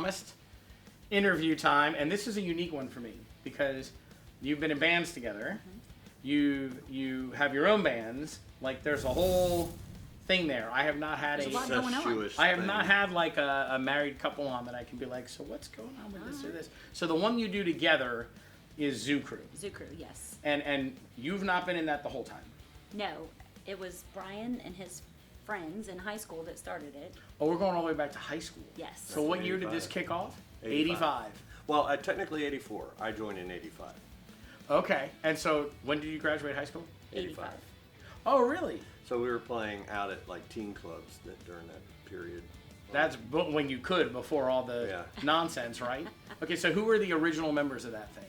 promised interview time, and this is a unique one for me because you've been in bands together. You have your own bands. Like, there's a whole thing there. I have not had There's a lot going on. I have not had like a married couple on that I can be like, so what's going on with this or this? So the one you do together is Zoo Crew. Zoo Crew, yes. And you've not been in that the whole time. No, it was Brian and his friends in high school that started it. Oh, we're going all the way back to high school. Yes. So what year did this kick off? 85. Well, technically 84. I joined in 85. Okay. And so when did you graduate high school? 85. Oh, really? So we were playing out at like teen clubs during that period. That's when you could, before all the nonsense, right? Okay, so who were the original members of that thing?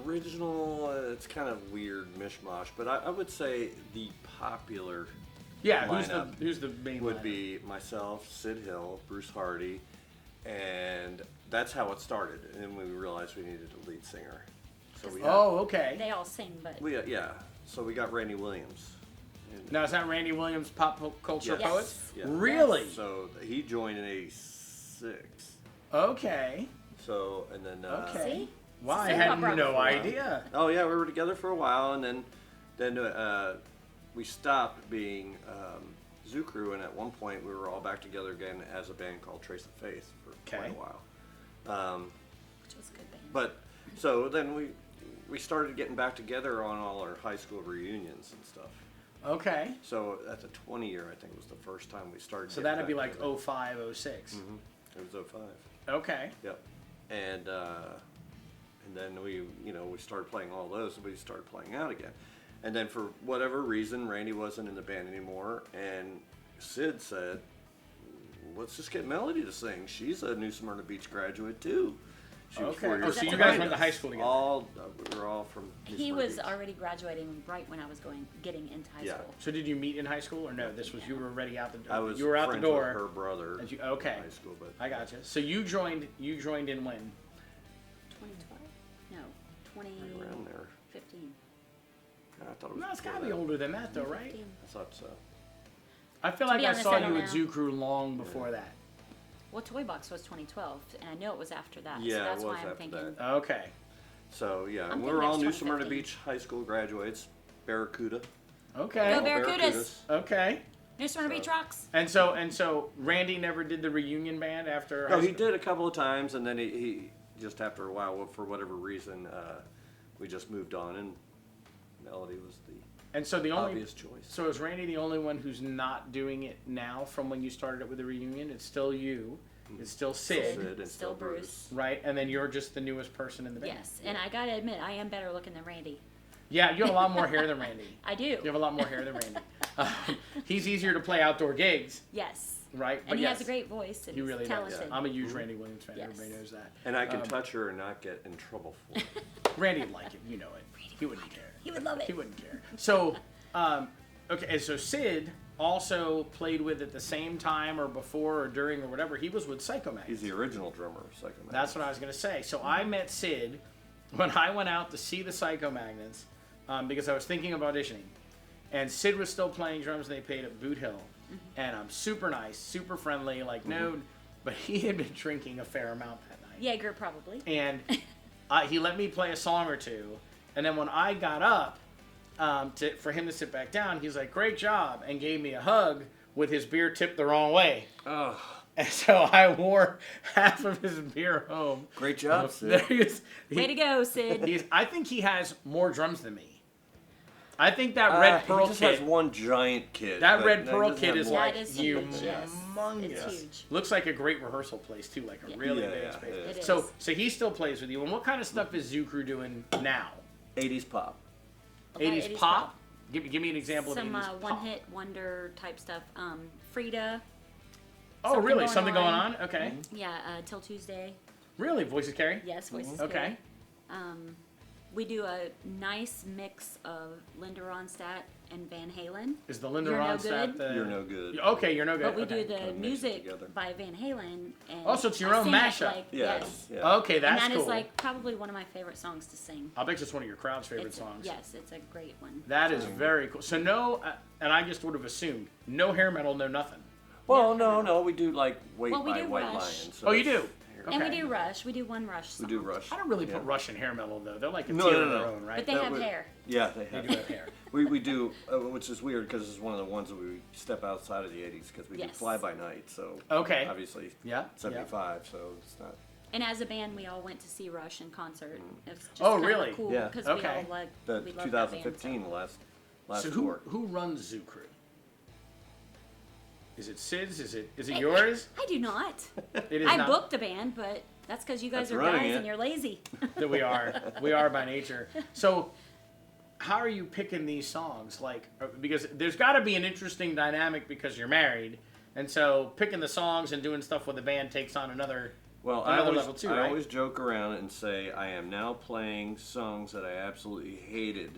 Original, it's kind of weird mishmash, but I would say the popular lineup who's the main would lineup? be myself, Sid Hill, Bruce Hardy, and that's how it started. And then we realized we needed a lead singer. So we okay. They all sing, but... So we got Randy Williams. Now, is that Randy Williams, Pop Culture Yes. Poets? Yeah. Really? So he joined in 86. Okay. So, and then... See? Wow, I Sing had opera. no idea. Oh yeah, we were together for a while, and then we stopped being Zoo Crew, and at one point we were all back together again as a band called Trace of Faith for quite a while. Which was a good band. But so then we started getting back together on all our high school reunions and stuff. Okay. So at the 20 year, I think was the first time we started. So getting that'd be back like together. 05, 06. It was 05. Okay. Yep. And then we started playing all those, and we started playing out again. And then for whatever reason, Randy wasn't in the band anymore, and Sid said, let's just get Melodie to sing. She's a New Smyrna Beach graduate too. She was 4 years so you behind guys went to us. high school together? We were all from New He Smyrna was Beach. already graduating right when I was getting into high school. So did you meet in high school, or no? This was you were already out the door. I was you were out the friends door. with her brother And in okay. high school, but I gotcha. So you joined in when? 2012? No, 2015. around there. I thought it was No, it's before gotta be that. older than that, though, right? 15. I thought so. I feel To like be I honest, saw I you don't at know. Zoo Crew long before that. Well, Toy Box was 2012, and I know it was after that. Yeah, so that's it was why I'm after thinking. that. Okay. So yeah, I'm and we thinking were all that's New Smyrna 2015. Beach high school graduates. Barracuda. Okay. Go All Barracudas! Okay. New Smyrna Beach rocks! And so Randy never did the reunion band after No, high he school? did a couple of times, and then he just after a while, for whatever reason, we just moved on, and Melodie was the And so the only obvious choice. So is Randy the only one who's not doing it now from when you started it with the reunion? It's still you. It's still Sid. and Still Bruce. Right? And then you're just the newest person in the band. Yes, and I gotta admit, I am better looking than Randy. Yeah, you have a lot more hair than Randy. I do. You have a lot more hair than Randy. He's easier to play outdoor gigs, Yes. right? And he has a great voice, and He he's really talented. does. I'm a huge Randy Williams fan. Yes. Everybody knows that. And I can touch her and not get in trouble for it. Randy'd like it. You know it. He wouldn't care. He would love it. He wouldn't care. So, okay, and so Sid also played with at the same time or before or during or whatever. He was with Psycho Mag. He's the original drummer of Psycho Mag. That's what I was going to say. So I met Sid when I went out to see the Psycho Magnets because I was thinking of auditioning. And Sid was still playing drums, and they played at Boot Hill. And I'm super nice, super friendly, like no, but he had been drinking a fair amount that night. Jaeger, probably. And he let me play a song or two. And then when I got up for him to sit back down, he's like, "Great job," and gave me a hug with his beer tipped the wrong way. Oh, And so I wore half of his beer home. great job, There Sid. he is. Way to go, Sid. I think he has more drums than me. I think that Red Pearl he just kit. has one giant kid. That but Red no, Pearl he doesn't kit have is more. like That is huge, yes. humongous. It's huge. Looks like a great rehearsal place too, like a really Yeah, big yeah, space. it is. So he still plays with you. And what kind of stuff is Zoo Crew doing now? 80s pop. A lot of 80s pop? Give me an example Some of 80s pop. one-hit wonder type stuff. Frida. Oh, Something really? Going Something going On. on? Okay. Yeah, Till Tuesday. Really? Voices Carry? Yes, Voices Okay. Carry. We do a nice mix of Linda Ronstadt and Van Halen. Is the Linda You're No Ronstadt Good? the... You're no good. Okay, You're No Good. But we okay. do the Kinda mix it music together. by Van Halen. And Oh, so it's your I own sing it mashup. like- Yes. Yes. Yeah. Okay, that's and that cool. is like probably one of my favorite songs to sing. I bet it's one of your crowd's favorite It's songs. Yes, it's a great one. That is very cool. So no, and I just would have assumed, no hair metal, no nothing. Well, no, we do like Wait Well, we by do White Rush. Lion. So Oh, you do? And we do Rush. We do one Rush song. We do Rush. I don't really put Rush in hair metal though. They're like a No, tier no, of no. their own, right? But they have hair. Yeah, they They do have hair. We do, which is weird because it's one of the ones that we step outside of the 80s because we do Yes. Fly By Night. So Okay. obviously, Yeah, 75. So it's not. And as a band, we all went to see Rush in concert. It's just Oh, kind really? of cool Yeah. because Okay. we all like The we love 2015 that band, last So tour. who runs Zoo Crew? Is it Sid's? Is it yours? I do not. It is I not. booked the band, but that's because you guys That's are running guys it. and you're lazy. That we are by nature. So how are you picking these songs? Like, because there's got to be an interesting dynamic because you're married, and so picking the songs and doing stuff with the band takes on another Well, level too, I right? always joke around and say I am now playing songs that I absolutely hated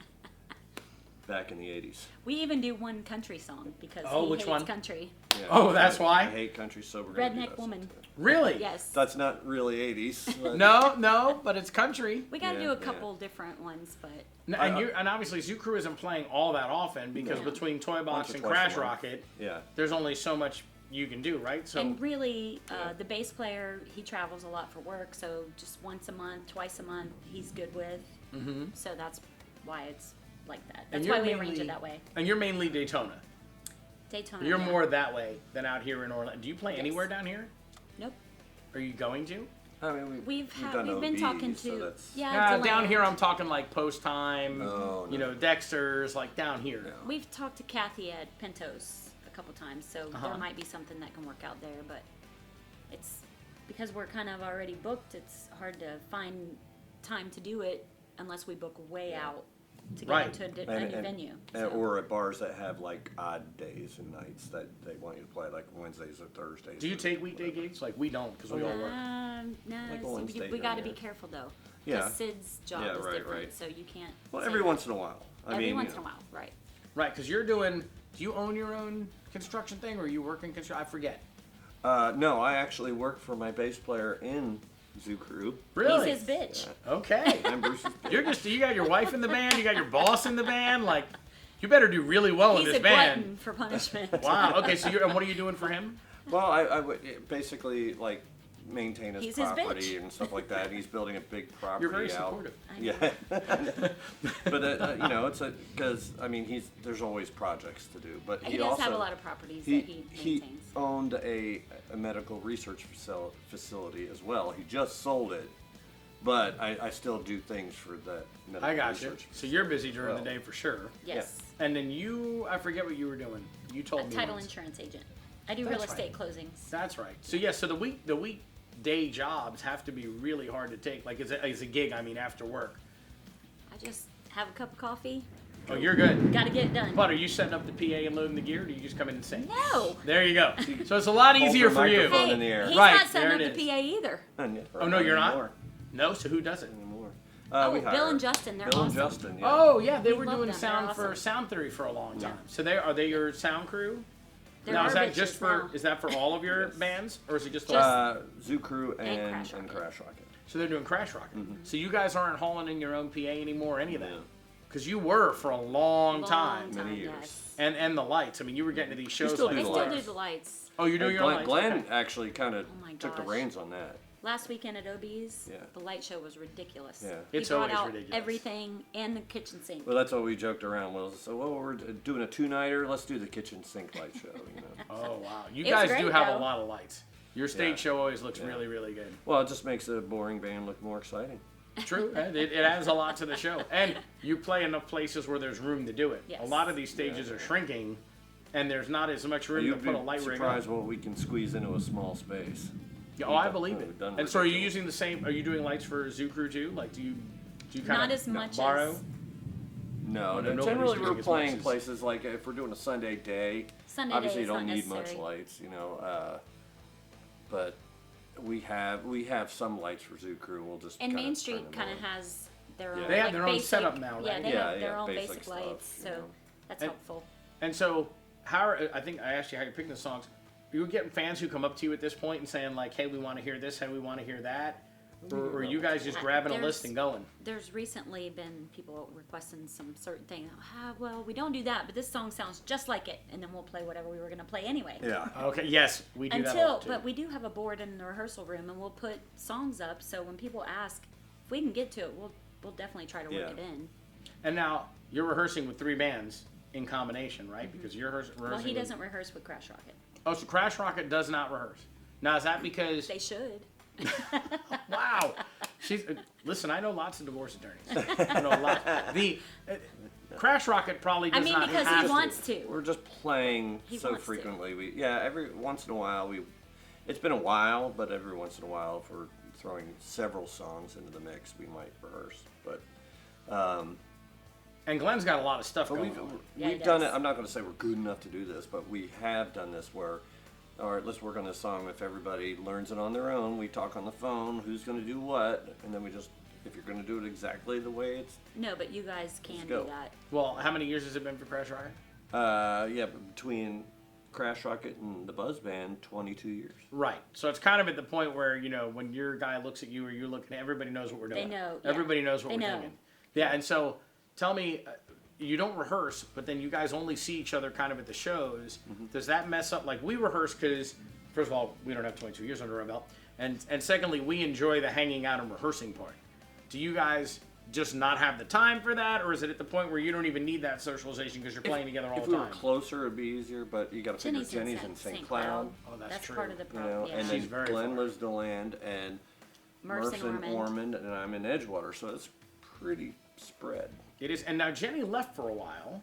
back in the 80s. We even do one country song because Oh, he which hates one? country. Yeah, Oh, that's I why? hate country, so we're gonna do Redneck that Woman. sometime. Really? Yes. That's not really 80s. But No, but it's country. We got to Yeah, do a yeah. couple different ones, but And obviously Zoo Crew isn't playing all that often because No. between Toy Once Box or and twice a Crash month. Rocket, Yeah. there's only so much you can do, right? So and really, Yeah. the bass player, he travels a lot for work, so just once a month, twice a month, he's good with. Mhm. So that's why it's like that. And That's you're why we mainly- arrange it that way. And you're mainly Daytona. Daytona. You're yeah. more that way than out here in Orlando. Do you play Yes. anywhere down here? Nope. Are you going to? I mean, We've done been OBs, talking so to that's- yeah. down DeLand. here I'm talking like Post Time, No, you no. know, Dexter's, like down here. No. We've talked to Kathy at Pintos a couple times, so Uh-huh. there might be something that can work out there. But it's because we're kind of already booked. It's hard to find time to do it unless we book way Yeah. out to get Right. into a new venue. So. Or at bars that have like odd days and nights that they want you to play, like Wednesdays or Thursdays. Do you or take weekday whatever. gigs? Like we don't because we all work. No, Like a see, Wednesday we here got to and be there. careful though. Yeah. Because Sid's job Yeah, is right, different, right. so you can't. Well, say every that. once in a while. Every once in a while, right? Right, because you're doing. Do you own your own construction thing, or are you working construction? I forget. No, I actually work for my bass player in Zoo Crew. Really? He's his bitch. Okay. I'm Bruce's You're just. You got your wife in the band. You got your boss in the band. Like, you better do really well in He's this a band. glutton for punishment. Wow. Okay. So and what are you doing for him? Well, I would basically like maintain his He's his property bitch. and stuff like that. He's building a big property You're very out. supportive. Yeah, but you know, it's because I mean, there's always projects to do. But He he does also have a lot of properties he that he maintains. owned a medical research facility as well. He just sold it, but I still do things for that medical I got you. research. So you're busy during the Well, day for sure. Yes. And then I forget what you were doing. You told A me. title once. insurance agent. I do That's real estate right. closings. That's right. So yeah. So the weekday jobs have to be really hard to take. Like as a gig. I mean, after work. I just have a cup of coffee. Oh, you're good. Got to get it done. But are you setting up the PA and loading the gear, or do you just come in and sing? No. There you go. So it's a lot Hold easier the for you. microphone Hey, in the air. he's Right, not setting there up it the PA either. Oh no, you're not. Anymore. No. So who does it? Anymore. Oh, We Bill hire and Justin, they're Bill awesome. and Justin. Yeah. Oh yeah, they We were love doing them. sound They're for awesome. Sound Theory for a long time. Yeah. So are they your sound crew? They're Now our is that bitches just for now. is that for all of your Yes. bands, or is it just? Zoo Crew And and Crash Rocket. Crash Rocket. So they're doing Crash Rocket. Mm-hmm. So you guys aren't hauling in your own PA anymore, any of that, No. because you were for a long time. Many years. Yes. And the lights. I mean, you were getting to these shows still like They do the still lights. do the lights. Oh, you're doing your own lights. Glenn Okay. actually kind of Oh my took the gosh. reins on that. Last weekend at OB's, Yeah. the light show was ridiculous. Yeah. He It's brought always out ridiculous. everything and the kitchen sink. Well, that's what we joked around. We're doing a two-nighter. Let's do the kitchen sink light show. You know. Oh wow, you It was guys do great, have a though. lot of lights. Your stage Yeah. show always looks Yeah. really, really good. Well, it just makes a boring band look more exciting. True, it adds a lot to the show, and you play enough places where there's room to do it. Yes. A lot of these stages are shrinking, and there's not as much room to You'd put be a light rig surprised on. what we can squeeze into a small space. Yeah, oh, I We've believe done- it. we've done And so, are you ridiculous. using the same? Are you doing lights for Zoo Crew too? Like, do you kind Not of as much borrow? as no, No, nobody's generally doing we're as playing much as- places like if we're doing a Sunday day. Sunday obviously, day you is don't not need much necessary. lights, you know. But we have some lights for Zoo Crew. We'll just And kinda Main turn Street them kind on. of has their Yeah. own. They have like, their own basic, setup now, Yeah, right? they Yeah, have their yeah, own basic basic stuff, lights, you so know. that's And- helpful. And so, I think I asked you how you're picking the songs. You're getting fans who come up to you at this point and saying like, "Hey, we want to hear this. Hey, we want to hear that." Or are you guys just grabbing a list and going? There's recently been people requesting some certain thing. Well, we don't do that, but this song sounds just like it, and then we'll play whatever we were going to play anyway. Yeah. Okay, yes, we do that a lot too. But we do have a board in the rehearsal room, and we'll put songs up, so when people ask, if we can get to it, we'll definitely try to work it in. And now, you're rehearsing with 3 bands in combination, right? Because you're rehearsing Well, he doesn't rehearse with Crash Rocket. Oh, so Crash Rocket does not rehearse. Now, is that because... They should. Wow. Listen, I know lots of divorce attorneys. I know a lot. Crash Rocket probably does not because have he wants to. We're just playing so frequently. Every once in a while it's been a while, but every once in a while, if we're throwing several songs into the mix, we might rehearse. But and Glenn's got a lot of stuff going on. We've done it. I'm not going to say we're good enough to do this, but we have done this where, all right, let's work on this song. If everybody learns it on their own, we talk on the phone, who's going to do what, and then if you're going to do it exactly the way it's... No, but you guys can do that. Well, how many years has it been for Crash Rocket? But between Crash Rocket and the Buzz Band, 22 years. Right. So it's kind of at the point where, when your guy looks at you or you're looking at, everybody knows what we're doing. They know. Everybody knows what we're thinking. Yeah, and so tell me... you don't rehearse, but then you guys only see each other kind of at the shows. Mm-hmm. Does that mess up? Like, we rehearse because, first of all, we don't have 22 years under our belt. And secondly, we enjoy the hanging out and rehearsing part. Do you guys just not have the time for that? Or is it at the point where you don't even need that socialization because you're playing together all the time? If we were closer, it'd be easier, but you got to figure Jenny's in St. Cloud. Oh, that's true. Part of the problem. And then Glenn lives DeLand, and Murph's in Ormond, and I'm in Edgewater, so it's pretty spread. It is, and now Jenny left for a while,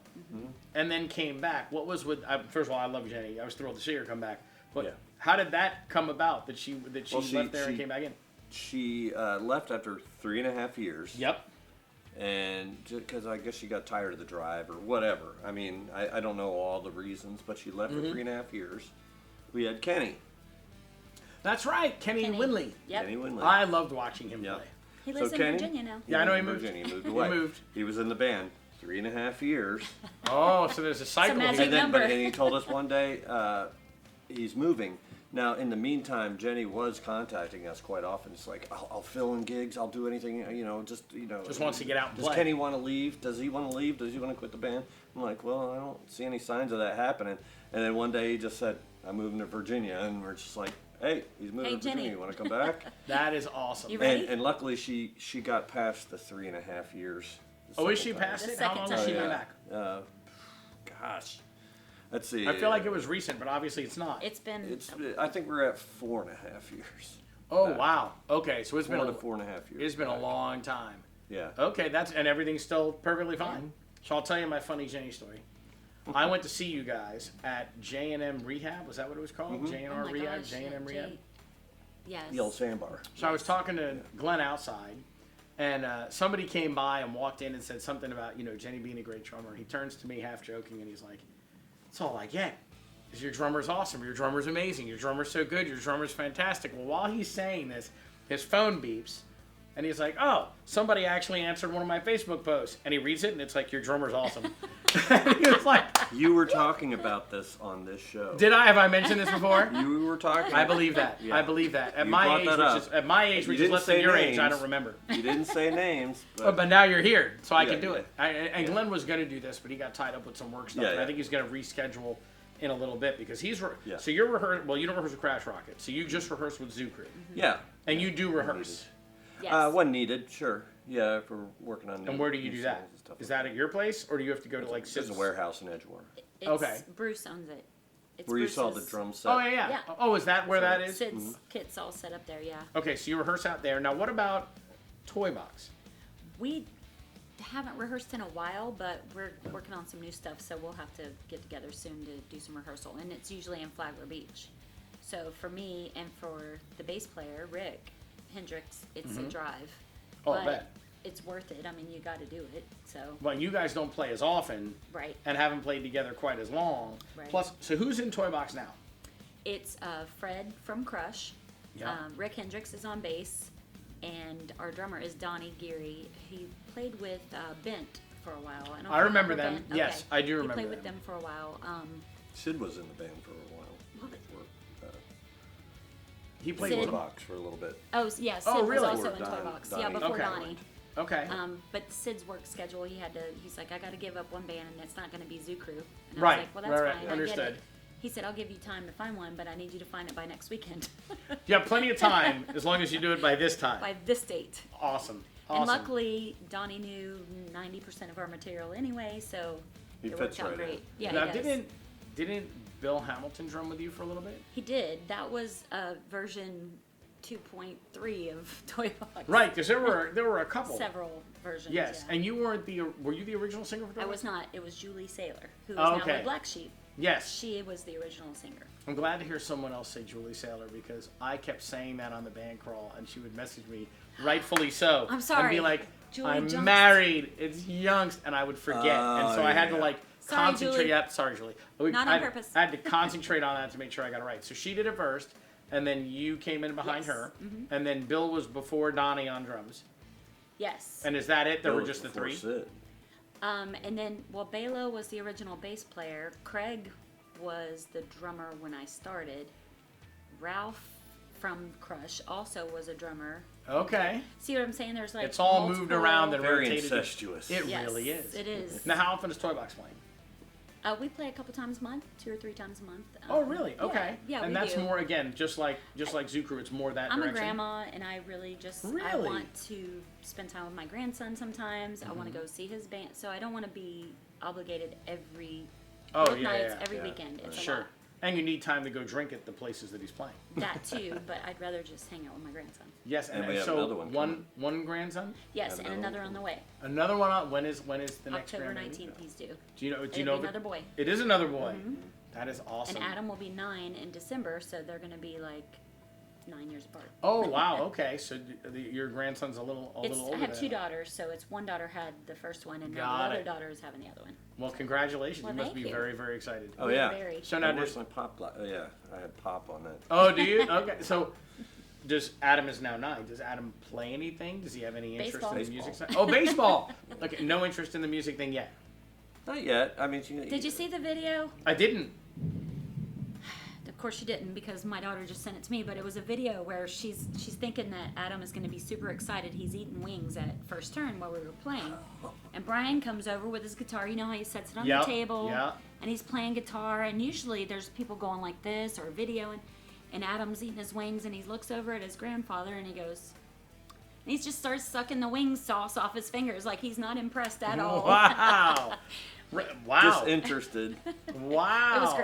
and then came back. What was with? First of all, I love Jenny. I was thrilled to see her come back. But how did that come about? That she left there and came back in? She left after 3.5 years. Yep. And because I guess she got tired of the drive or whatever. I mean, I don't know all the reasons, but she left for 3.5 years. We had Kenny. That's right, Kenny Lindley. Yep. Kenny Lindley. I loved watching him play. He lives in Virginia now. Yeah, I know he moved. Virginia. He moved away. He moved. He was in the band 3.5 years. Oh, so there's a cycle. But he told us one day he's moving. Now, in the meantime, Jenny was contacting us quite often. It's like, I'll fill in gigs. I'll do anything. Just wants to get out and play. Does Kenny want to leave? Does he want to leave? Does he want to quit the band? I'm like, well, I don't see any signs of that happening. And then one day he just said, I'm moving to Virginia, and we're just like, hey, he's moving to Virginia. You want to come back? That is awesome. You ready? And luckily, she got past the 3.5 years. Oh, is she past it? How long has she been back? Gosh. Let's see. I feel like it was recent, but obviously it's not. I think we're at 4.5 years. Oh, wow. Okay, so it's been 4.5 years. It's been a long time. Yeah. Okay, and everything's still perfectly fine. So I'll tell you my funny Jenny story. I went to see you guys at J&M Rehab. Was that what it was called? Mm-hmm. J&R Rehab? J&M Rehab? Yes. The old sandbar. So I was talking to Glenn outside, and somebody came by and walked in and said something about, Jenny being a great drummer. And he turns to me half joking, and he's like, that's all I get. Is your drummer's awesome. Your drummer's amazing. Your drummer's so good. Your drummer's fantastic. Well, while he's saying this, his phone beeps. And he's like, oh, somebody actually answered one of my Facebook posts. And he reads it, and it's like, your drummer's awesome. He was like... You were talking about this on this show. Did I? Have I mentioned this before? You were talking. I believe that. Yeah. I believe that. At my age, which is less than your age, I don't remember. You didn't say names. But now you're here, so I can do it. And Glenn was going to do this, but he got tied up with some work stuff. And I think he's going to reschedule in a little bit because he's... So you're rehearsing... Well, you don't rehearse with Crash Rocket. So you just rehearse with Zoo Crew. Mm-hmm. Yeah. And you do rehearse. Yes. When needed, sure. Yeah, if we're working on. And where do you do that? Is that at your place, or do you have to go to like Sid's? It's a warehouse in Edgewater. Okay. Bruce owns it. It's where Bruce's. You saw the drum set. Oh yeah. Oh, is that where that is? Sid's kit's all set up there. Yeah. Okay, so you rehearse out there. Now, what about Toy Box? We haven't rehearsed in a while, but we're working on some new stuff, so we'll have to get together soon to do some rehearsal. And it's usually in Flagler Beach. So for me and for the bass player Rick Hendricks, it's a drive. Oh, I bet. It's worth it. I mean, you got to do it. So. Well, you guys don't play as often, right? And haven't played together quite as long. Right. Plus, so who's in Toy Box now? It's Fred from Crush. Yeah. Rick Hendricks is on bass, and our drummer is Donnie Geary. He played with Bent for a while. I remember them. Bent. Yes, okay. I do remember. He played with them for a while. Sid was in the band for a while. He played Sid. Toy Box for a little bit. Oh, yeah, Sid Oh, was really? also in Before Toy Box. Donnie. Yeah, before Okay. Donnie. Okay. But Sid's work schedule, he's like, I got to give up one band, and it's not going to be Zoo Crew. And I Right, was like, well, that's right, fine. I understood. get it. He said, I'll give you time to find one, but I need you to find it by next weekend. You have plenty of time as long as you do it by this time. By this date. Awesome. And luckily, Donnie knew 90% of our material anyway, so He it fits worked out right great. in. Yeah, now, he does. didn't Bill Hamilton drum with you for a little bit? He did. That was version 2.3 of Toy Box. Right, because there were a couple. Several versions. Yes, yeah. and you were you the original singer for Toy I Box? was not. It was Julie Saylor, who is Oh, now okay. with Black Sheep. Yes. She was the original singer. I'm glad to hear someone else say Julie Saylor because I kept saying that on the band crawl and she would message me, rightfully so. I'm And sorry. be like, Julie I'm Junks. married, it's Youngst, and I would forget. And so I had to yeah. like Sorry, concentrate. Julie. Yep, sorry, Julie. Not on purpose. I had to concentrate on that to make sure I got it right. So she did it first, and then you came in behind Yes. her, and then Bill was before Donnie on drums. Yes. And is that it? There That were was just the before three? Sid. And then, well, Balo was the original bass player. Craig was the drummer when I started. Ralph from Crush also was a drummer. Okay. See what I'm saying? There's like It's all moved multiple- around and Very rotated. incestuous. It Yes, really is. it is. Now, how often is Toy Box playing? We play a couple times a month, 2 or 3 times a month. Oh, really? Okay. Yeah, and we that's do. more again, just like Zoo Crew. It's more that I'm direction. a grandma, and I really just I Really? want to spend time with my grandson sometimes. I want to go see his band, so I don't want to be obligated every Oh, both yeah, nights, yeah. every Yeah. weekend. It's a Sure. lot. And you need time to go drink at the places that he's playing. That too, but I'd rather just hang out with my grandson. Yes, And and, we have so another one one grandson, Yes, And and another another on the way. another one. When is the next October grandbaby? 19th, he's due. Do you know? Do It'll you know? be another boy. It is another boy. That is awesome. And Adam will be 9 in December, so they're going to be like 9 years apart. Oh wow. Okay, so your grandson's a little I older. have 2 than- daughters, so it's one daughter had the first one, and now Got the other it. daughter is having the other one. Well, congratulations. Well, you must thank be you. very very excited. Oh, We're yeah. very- So now Where's does my pop? Yeah, I had pop on that. oh do you? Okay, so. Does Adam is now 9? Does Adam play anything? Does he have any interest Baseball. in the music side? Oh, baseball. Okay, no interest in the music thing yet. Not yet. I mean, Did you see the video? I didn't. Of course you didn't, because my daughter just sent it to me, but it was a video where she's thinking that Adam is going to be super excited. He's eating wings at first turn while we were playing. And Brian comes over with his guitar. You know how he sets it on Yep, the table? yeah. And he's playing guitar, and usually there's people going like this or videoing, and Adam's eating his wings, and he looks over at his grandfather, and he goes, and he just starts sucking the wing sauce off his fingers like he's not impressed at all. Wow. Wow. Disinterested. Wow. It was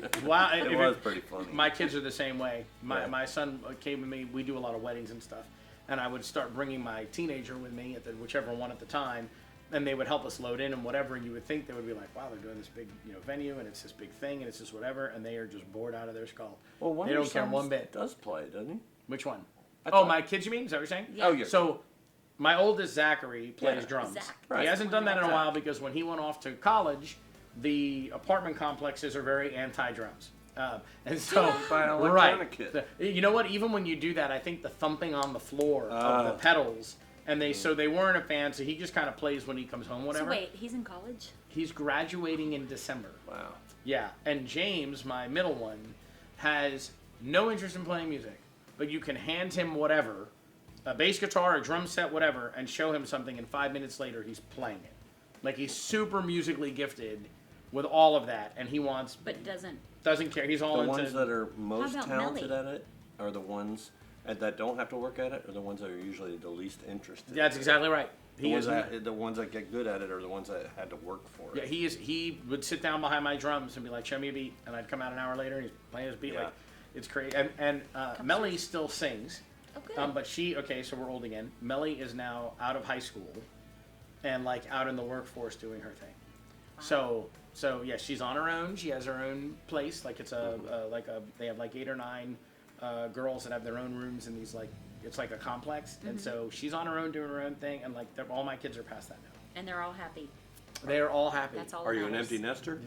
great. Wow. It was pretty funny. My kids are the same way. Yeah. My son came with me. We do a lot of weddings and stuff. And I would start bringing my teenager with me, at whichever one at the time. And they would help us load in and whatever. And you would think they would be like, wow, they're doing this big venue and it's this big thing and it's this whatever. And they are just bored out of their skull. Well, one they of don't your care one sons bit. does play, doesn't he? Which one? I Oh, thought- my kids, you mean? Is that what you're saying? Yeah. Oh, yeah. So, my oldest Zachary plays Yeah. drums. Zach. Right. He hasn't done that in a Zach. while because when he went off to college, the apartment complexes are very anti-drums. And so, By an right. electronic kit. You know what? Even when you do that, I think the thumping on the floor of the pedals, and they weren't a fan. So he just kind of plays when he comes home, So whatever. wait, he's in college? He's graduating in December. Wow. Yeah, and James, my middle one, has no interest in playing music, but you can hand him whatever, a bass guitar, a drum set, whatever, and show him something, and 5 minutes later he's playing it. Like he's super musically gifted with all of that, and he wants But doesn't. doesn't care. He's all The into ones that are most about talented Melly? at it are the ones that don't have to work at it, or the ones that are usually the least interested. That's exactly right. The ones that get good at it are the ones that had to work for Yeah, it. he would sit down behind my drums and be like, show me a beat, and I'd come out an hour later and he's playing his beat. Yeah. Like it's crazy. And Melly still sings. Oh, good. But so we're old again. Melly is now out of high school and like out in the workforce doing her thing. So yeah, she's on her own. She has her own place. Like it's they have like 8 or 9 girls that have their own rooms in these it's like a complex. And so she's on her own doing her own thing. And like all my kids are past that now. And they're all happy. They are all happy. That's all. Are that you an matters. empty nester?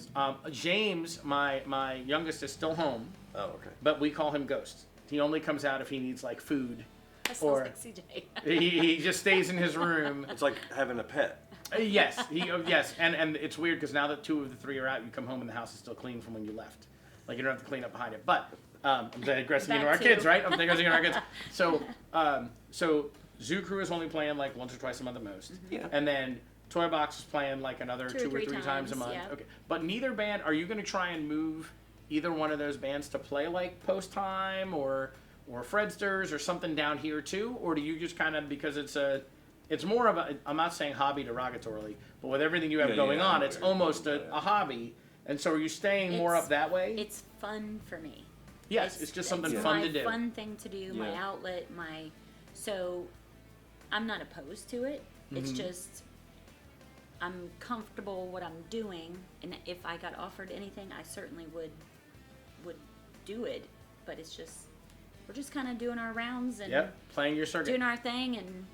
James, my youngest, is still home, Oh, okay. but we call him Ghost. He only comes out if he needs like food. That sounds Or- like CJ. He just stays in his room. It's like having a pet. Yes, yes, and it's weird because now that 2 of the 3 are out, you come home and the house is still clean from when you left. Like you don't have to clean up behind it. But I'm digressing into That our kids, too. right? I'm digressing into our kids. So Zoo Crew is only playing like once or twice a month at most. Yeah. And then Toy Box is playing like another Two or two or three three times a times, month. yeah. Okay. But neither band, are you going to try and move either one of those bands to play like Post Time or Fredsters or something down here too? Or do you just kind of, because it's more of a, I'm not saying hobby derogatorily, but with everything you have Yeah, going yeah, I on, know it's what you're almost talking about, a hobby. And so are you staying more It's- up that way? It's fun for me. Yes, it's just something it's fun my to do. fun thing to do, my Yeah. outlet, so I'm not opposed to it. It's Mm-hmm. just I'm comfortable what I'm doing, and if I got offered anything, I certainly would do it. But it's just we're just kind of doing our rounds and Yep, playing your circuit. doing our thing, and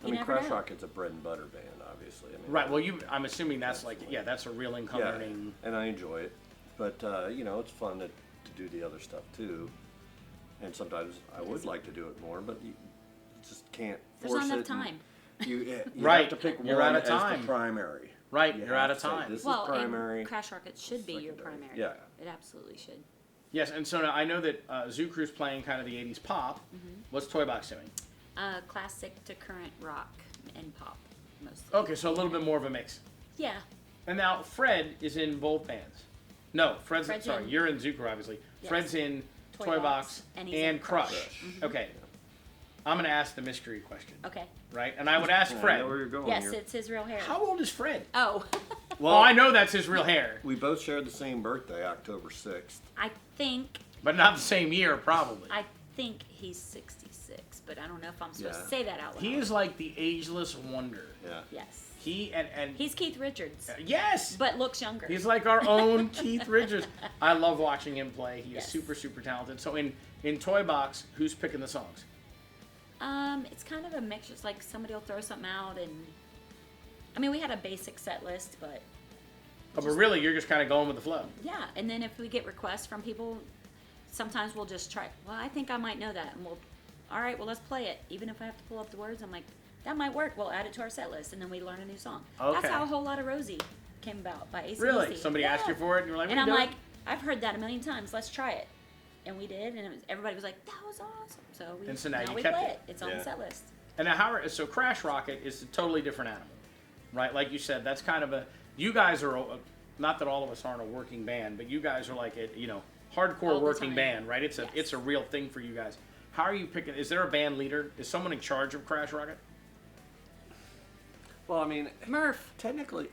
I you mean, never Crash know. Rocket's a bread and butter band, obviously. I mean, Right, well, I'm assuming that's like, yeah, that's a real income yeah, earning. and I enjoy it, but it's fun to do the other stuff too. And sometimes I would like to do it more, but you just can't There's force not enough it. and time. You Right, have to pick you're one out of as time. the primary. Right, You you're have out of to say, time. This Well, is primary. and Crash Rocket should be your secondary. primary. Yeah. It absolutely should. Yes, and so now I know that Zoo Crew's playing kind of the 80s pop. Mm-hmm. What's Toy Box doing? Classic to current rock and pop, mostly. Okay, so a little bit more of a mix. Yeah. And now Fred is in both bands. No, Fred's sorry, in- you're in Zoo Crew, obviously. Yes. Fred's in Toy Toy Box, Box and he's in Crush. Crush. Okay. I'm going to ask the mystery question, Okay. right? And I would ask I Fred, know where you're going Yes, here. it's his real hair. how old is Fred? Oh, Well, I know that's his real hair, We both shared the same birthday, October 6th. I think but not the same year, probably. he's 66, but I don't know if I'm supposed Yeah. to say that out loud. He is like the ageless wonder. Yeah. Yes. He and He's Keith Richards, yes, but looks younger. he's like our own Keith Richards. I love watching him play. He is Yes. super, super talented. So in Toy Box, who's picking the songs? It's kind of a mix. It's like somebody will throw something out, and I mean, we had a basic set list, but Oh, but really, you're just kind of going with the flow. yeah. And then if we get requests from people, sometimes we'll just try. Well, I think I might know that, and all right, well, let's play it. Even if I have to pull up the words, I'm like, that might work. We'll add it to our set list, and then we learn a new song. Okay. That's how A Whole Lot of Rosie came about by AC/DC. Really? Somebody asked you Yeah. for it, and you're like, And "We I'm do it." like, I've heard that a million times. Let's try it. And we did, and everybody was like, that was awesome. So And so now you we kept play it. it. It's on Yeah. the set list. And now, so Crash Rocket is a totally different animal, right? Like you said, that's kind of you guys are, not that all of us aren't a working band, but you guys are like hardcore All the working time. band, right? It's Yes. a real thing for you guys. How are you picking? Is there a band leader? Is someone in charge of Crash Rocket? Well, I mean, Murph. technically,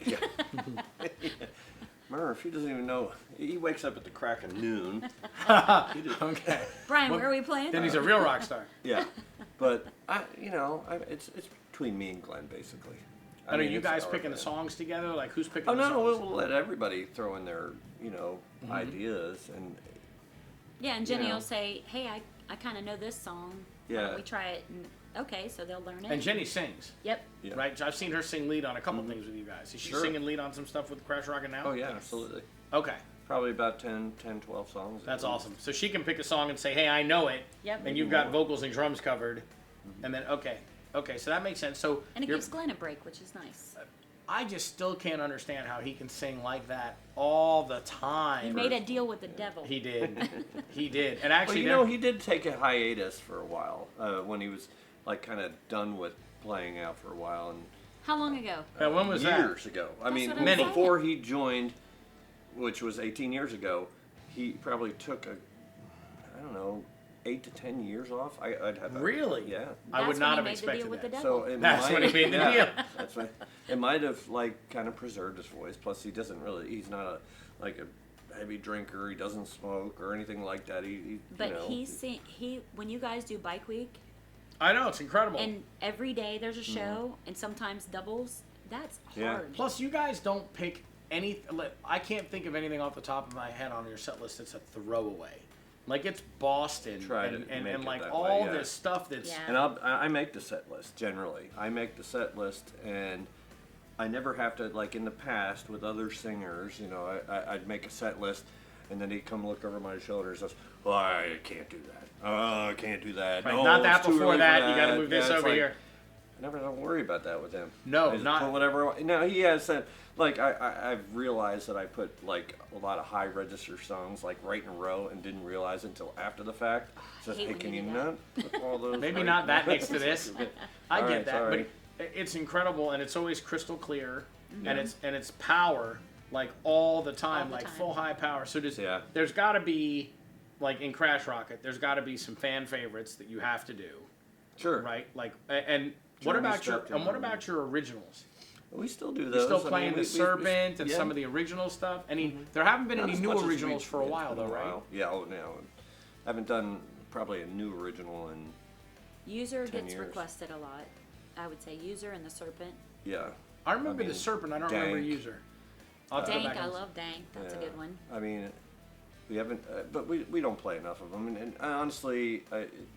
Murph, he doesn't even know. He wakes up at the crack of noon. He just- Okay. Brian, Well, where are we playing? Then he's a real rock star. yeah, but it's between me and Glenn basically. I And are mean, you it's guys our picking the band. songs together? Like who's picking Oh the no, songs? we'll let everybody throw in their Mm-hmm. ideas and Yeah, and Jenny you know. will say, hey, I kind of know this song. Why Yeah. don't we try it? And, okay, so they'll learn it. And Jenny sings, Yep. yeah. right? I've seen her sing lead on a couple things with you guys. Is she Sure. singing lead on some stuff with Crash Rocket now? Oh yeah, absolutely. Okay. Probably about 10, 12 songs. That's awesome. So she can pick a song and say, "Hey, I know it," Yep. and you've got vocals and drums covered, and then okay, so that makes sense. So And it you're- gives Glenn a break, which is nice. I just still can't understand how he can sing like that all the He time. made a deal with the devil. He did, he did, and Well, actually, he did take a hiatus for a while when he was like kind of done with playing out for a while, and How long ago? when was that? years ago. I That's mean, what I'm saying. before he joined, which was 18 years ago, he probably took I don't know, 8 to 10 years off. I'd have Really? Yeah. I would That's not when have he made the expected deal with that. the So devil. it That's might, when he made the yeah, deal. That's when it might have like kind of preserved his voice. Plus, he doesn't really. He's not a heavy drinker. He doesn't smoke or anything like that. But you know, he when you guys do Bike Week, I know it's incredible. and every day there's a show, and sometimes doubles. That's Yeah. hard. Plus, you guys don't pick any. I can't think of anything off the top of my head on your set list that's a throwaway. Like it's Boston Try to and make it like that all way, yeah. this stuff that's. Yeah. And I make the set list generally. I make the set list, and I never have to like in the past with other singers. You know, I'd make a set list, and then he'd come look over my shoulder and says, "Oh, I can't do that. Oh, I can't do that. Right, No, not that it's too before early for that. You got to move Yeah, this it's over like, here. I never don't worry about that with him. No, I just not- put whatever. No, he has said like I've realized that I put like a lot of high register songs like right in a row and didn't realize it until after the fact. Says, hate hey, when can you you do that. not put all those? Maybe right not in that a row? next to this. I All get right, that, sorry. but it's incredible, and it's always crystal clear, and it's power like all the time, All the like time. full high power. So Yeah. there's got to be, like in Crash Rocket, there's got to be some fan favorites that you have to do, Sure. right? Like, and what Jeremy about your Stepton. what about your originals? We still do You're those. still I playing mean, the we- Serpent and yeah. some of the original stuff. There haven't been Not any as new much as originals we- for a it's while, been though, right? Yeah. Oh no. I haven't done probably a new original in. User 10 gets years. requested a lot. I would say User and the Serpent. Yeah. I remember I mean, the Serpent. I don't remember Dank. User. I'll have to go Dank, back I and- love Dank. That's a Yeah. good one. I mean, we haven't, but we don't play enough of them. And honestly,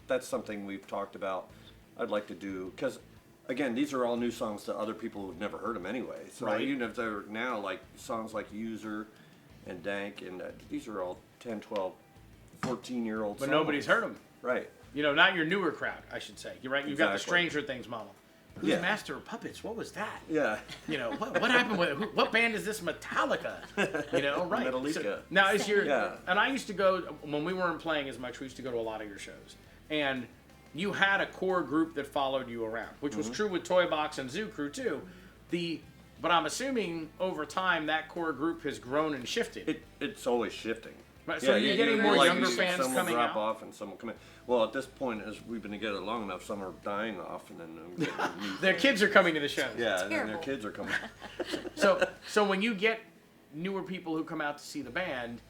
that's something we've talked about. I'd like to do because, again, these are all new songs to other people who've never heard them anyway. So Right. even if they're now like songs like User and Dank, and these are all 10, 12, 14-year-old But songs. nobody's heard them. Right. You know, not your newer crowd, I should say. You're right. You've got the Exactly. Stranger Things mama. Who's Yeah. Master of Puppets? What was that? Yeah. You know, what happened with what band is this? Metallica? You know, right? Metallica. So, now is your Yeah. and I used to go when we weren't playing as much. We used to go to a lot of your shows, and you had a core group that followed you around, which was true with Toy Box and Zoo Crew too. But I'm assuming over time that core group has grown and shifted. It's always shifting. Right, so you're getting more younger fans some coming will drop out? off and some will come in. Well, at this point, as we've been together long enough, some are dying off, and then I'm getting new Their fans. kids are coming to the shows. Yeah, and then their terrible. kids are coming. So when you get newer people who come out to see the band,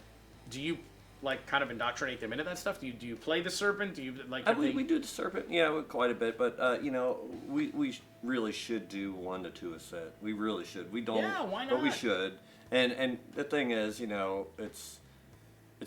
do you like kind of indoctrinate them into that stuff? Do you play the Serpent? Do you like? have We they- do the Serpent, quite a bit, but you know, we really should do 1 to 2 a set. We really should. We don't, Yeah, why but we not? should. And the thing is, you know, it's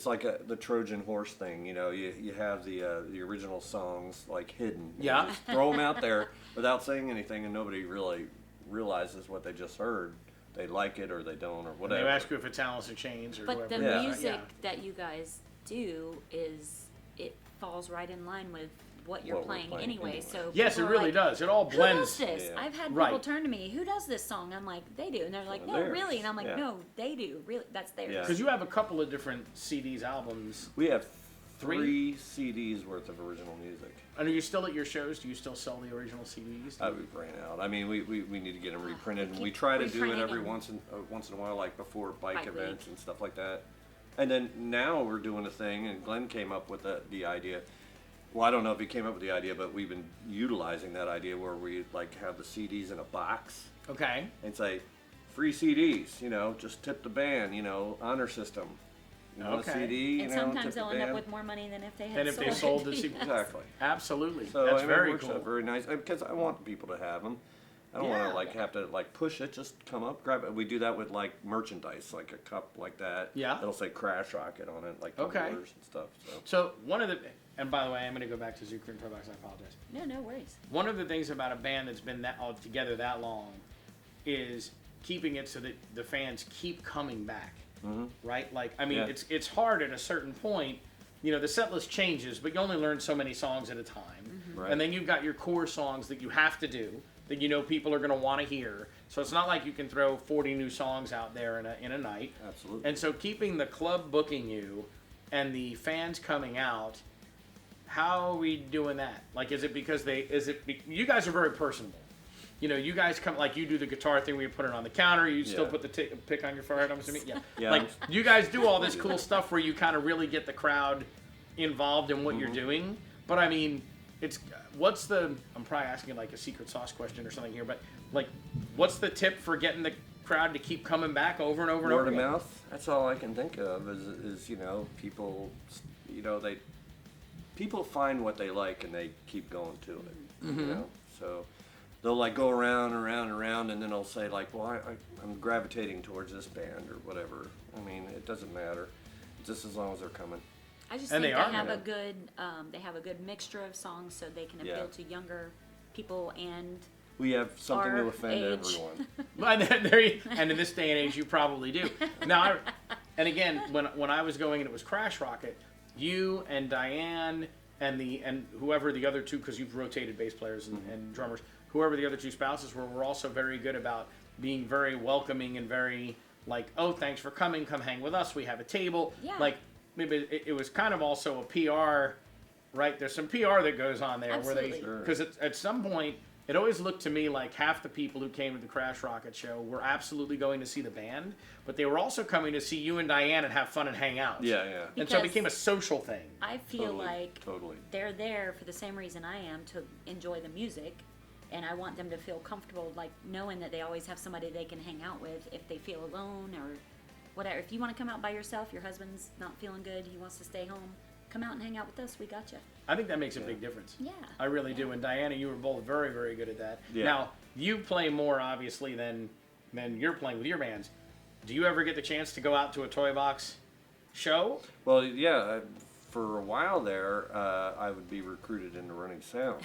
like the Trojan horse thing. You know, you have the original songs like hidden. You Yeah. just throw them out there without saying anything, and nobody really realizes what they just heard. They like it or they don't or and whatever. they ask you if it's Alice in Chains or But whoever. the Yeah. music Yeah. that you guys do it falls right in line with what you're What we're playing playing anyway. anyway. So Yes, it people are really like, does. It all Who blends. does this? Yeah. I've had Right. people turn to me. Who does this song? I'm like, they do, and they're like, no, Theirs. really, and I'm like, Yeah. no, they do. Really, that's theirs. Yeah. Because you have a couple of different CDs, albums. We have Three? 3 CDs worth of original music. And are you still at your shows? Do you still sell the original CDs? We've ran out. I mean, we need to get them reprinted, and keep we try to do it reprinting every them. once in a while, like before bike Bike events week. and stuff like that. And then now we're doing a thing, and Glenn came up with the idea. Well, I don't know if he came up with the idea, but we've been utilizing that idea where we like have the CDs in a box Okay. and say, free CDs. You know, just tip the band. You know, honor system. You want a Okay. CD? You And know, sometimes tip they'll the end up band. with more money than if they had Than if they sold the it. CD. Exactly. Absolutely. So That's I mean, very it works cool. out very nice because I want people to have them. I don't want Yeah. to like have to like push it. Just come up, grab it. We do that with like merchandise, like a cup like that. Yeah. It'll say Crash Rocket on it, like Okay. tumblers and stuff. So So one of the, and by the way, I'm going to go back to Zucker and Toybox. I apologize. No, no worries. One of the things about a band that's been that all together that long is keeping it so that the fans keep coming back. Right? Like, I mean, Yeah. it's hard at a certain point. You know, the set list changes, but you only learn so many songs at a time. Right. And then you've got your core songs that you have to do that you know people are going to want to hear. So it's not like you can throw 40 new songs out there in a night. absolutely. And so keeping the club booking you and the fans coming out, how are we doing that? Like, is it because you guys are very personable. You know, you guys come, like you do the guitar thing where you put it on the counter, you still Yeah. put the pick on your forehead, I'm assuming? Yeah. Yeah. Like, you guys do all this cool stuff where you kind of really get the crowd involved in what you're doing. But I mean, I'm probably asking like a secret sauce question or something here, but like, what's the tip for getting the crowd to keep coming back over and over and Word over of again? mouth. That's all I can think of is you know, people, you know, people find what they like and they keep going to it. You know, so they'll like go around and around and around, and then they'll say like, well, I'm gravitating towards this band or whatever. I mean, it doesn't matter, just as long as they're coming. I just And think they are have gonna- they have a good mixture of songs so they can appeal Yeah. to younger people and We have something Our to offend age. everyone. And in this day and age, you probably do. Now, and again, when I was going and it was Crash Rocket, you and Diane and whoever the other two, because you've rotated bass players and drummers, whoever the other two spouses were also very good about being very welcoming and very like, oh, thanks for coming, come hang with us, we have a table. Yeah. Like, maybe it was kind of also a PR, right? There's some PR that goes on there. Absolutely. Because at some point, it always looked to me like half the people who came to the Crash Rocket show were absolutely going to see the band, but they were also coming to see you and Diane and have fun and hang out. Yeah. And so it Because became a social thing. I feel like Totally. they're there for the same reason I am, to enjoy the music, and I want them to feel comfortable, like knowing that they always have somebody they can hang out with if they feel alone or whatever. If you want to come out by yourself, your husband's not feeling good, he wants to stay home, come out and hang out with us, we got you. I think that makes a big difference. Yeah. I really do. And Diana, you were both very, very good at that. Yeah. Now, you play more, obviously, than you're playing with your bands. Do you ever get the chance to go out to a Toy Box show? Well, yeah. For a while there, I would be recruited into running sound.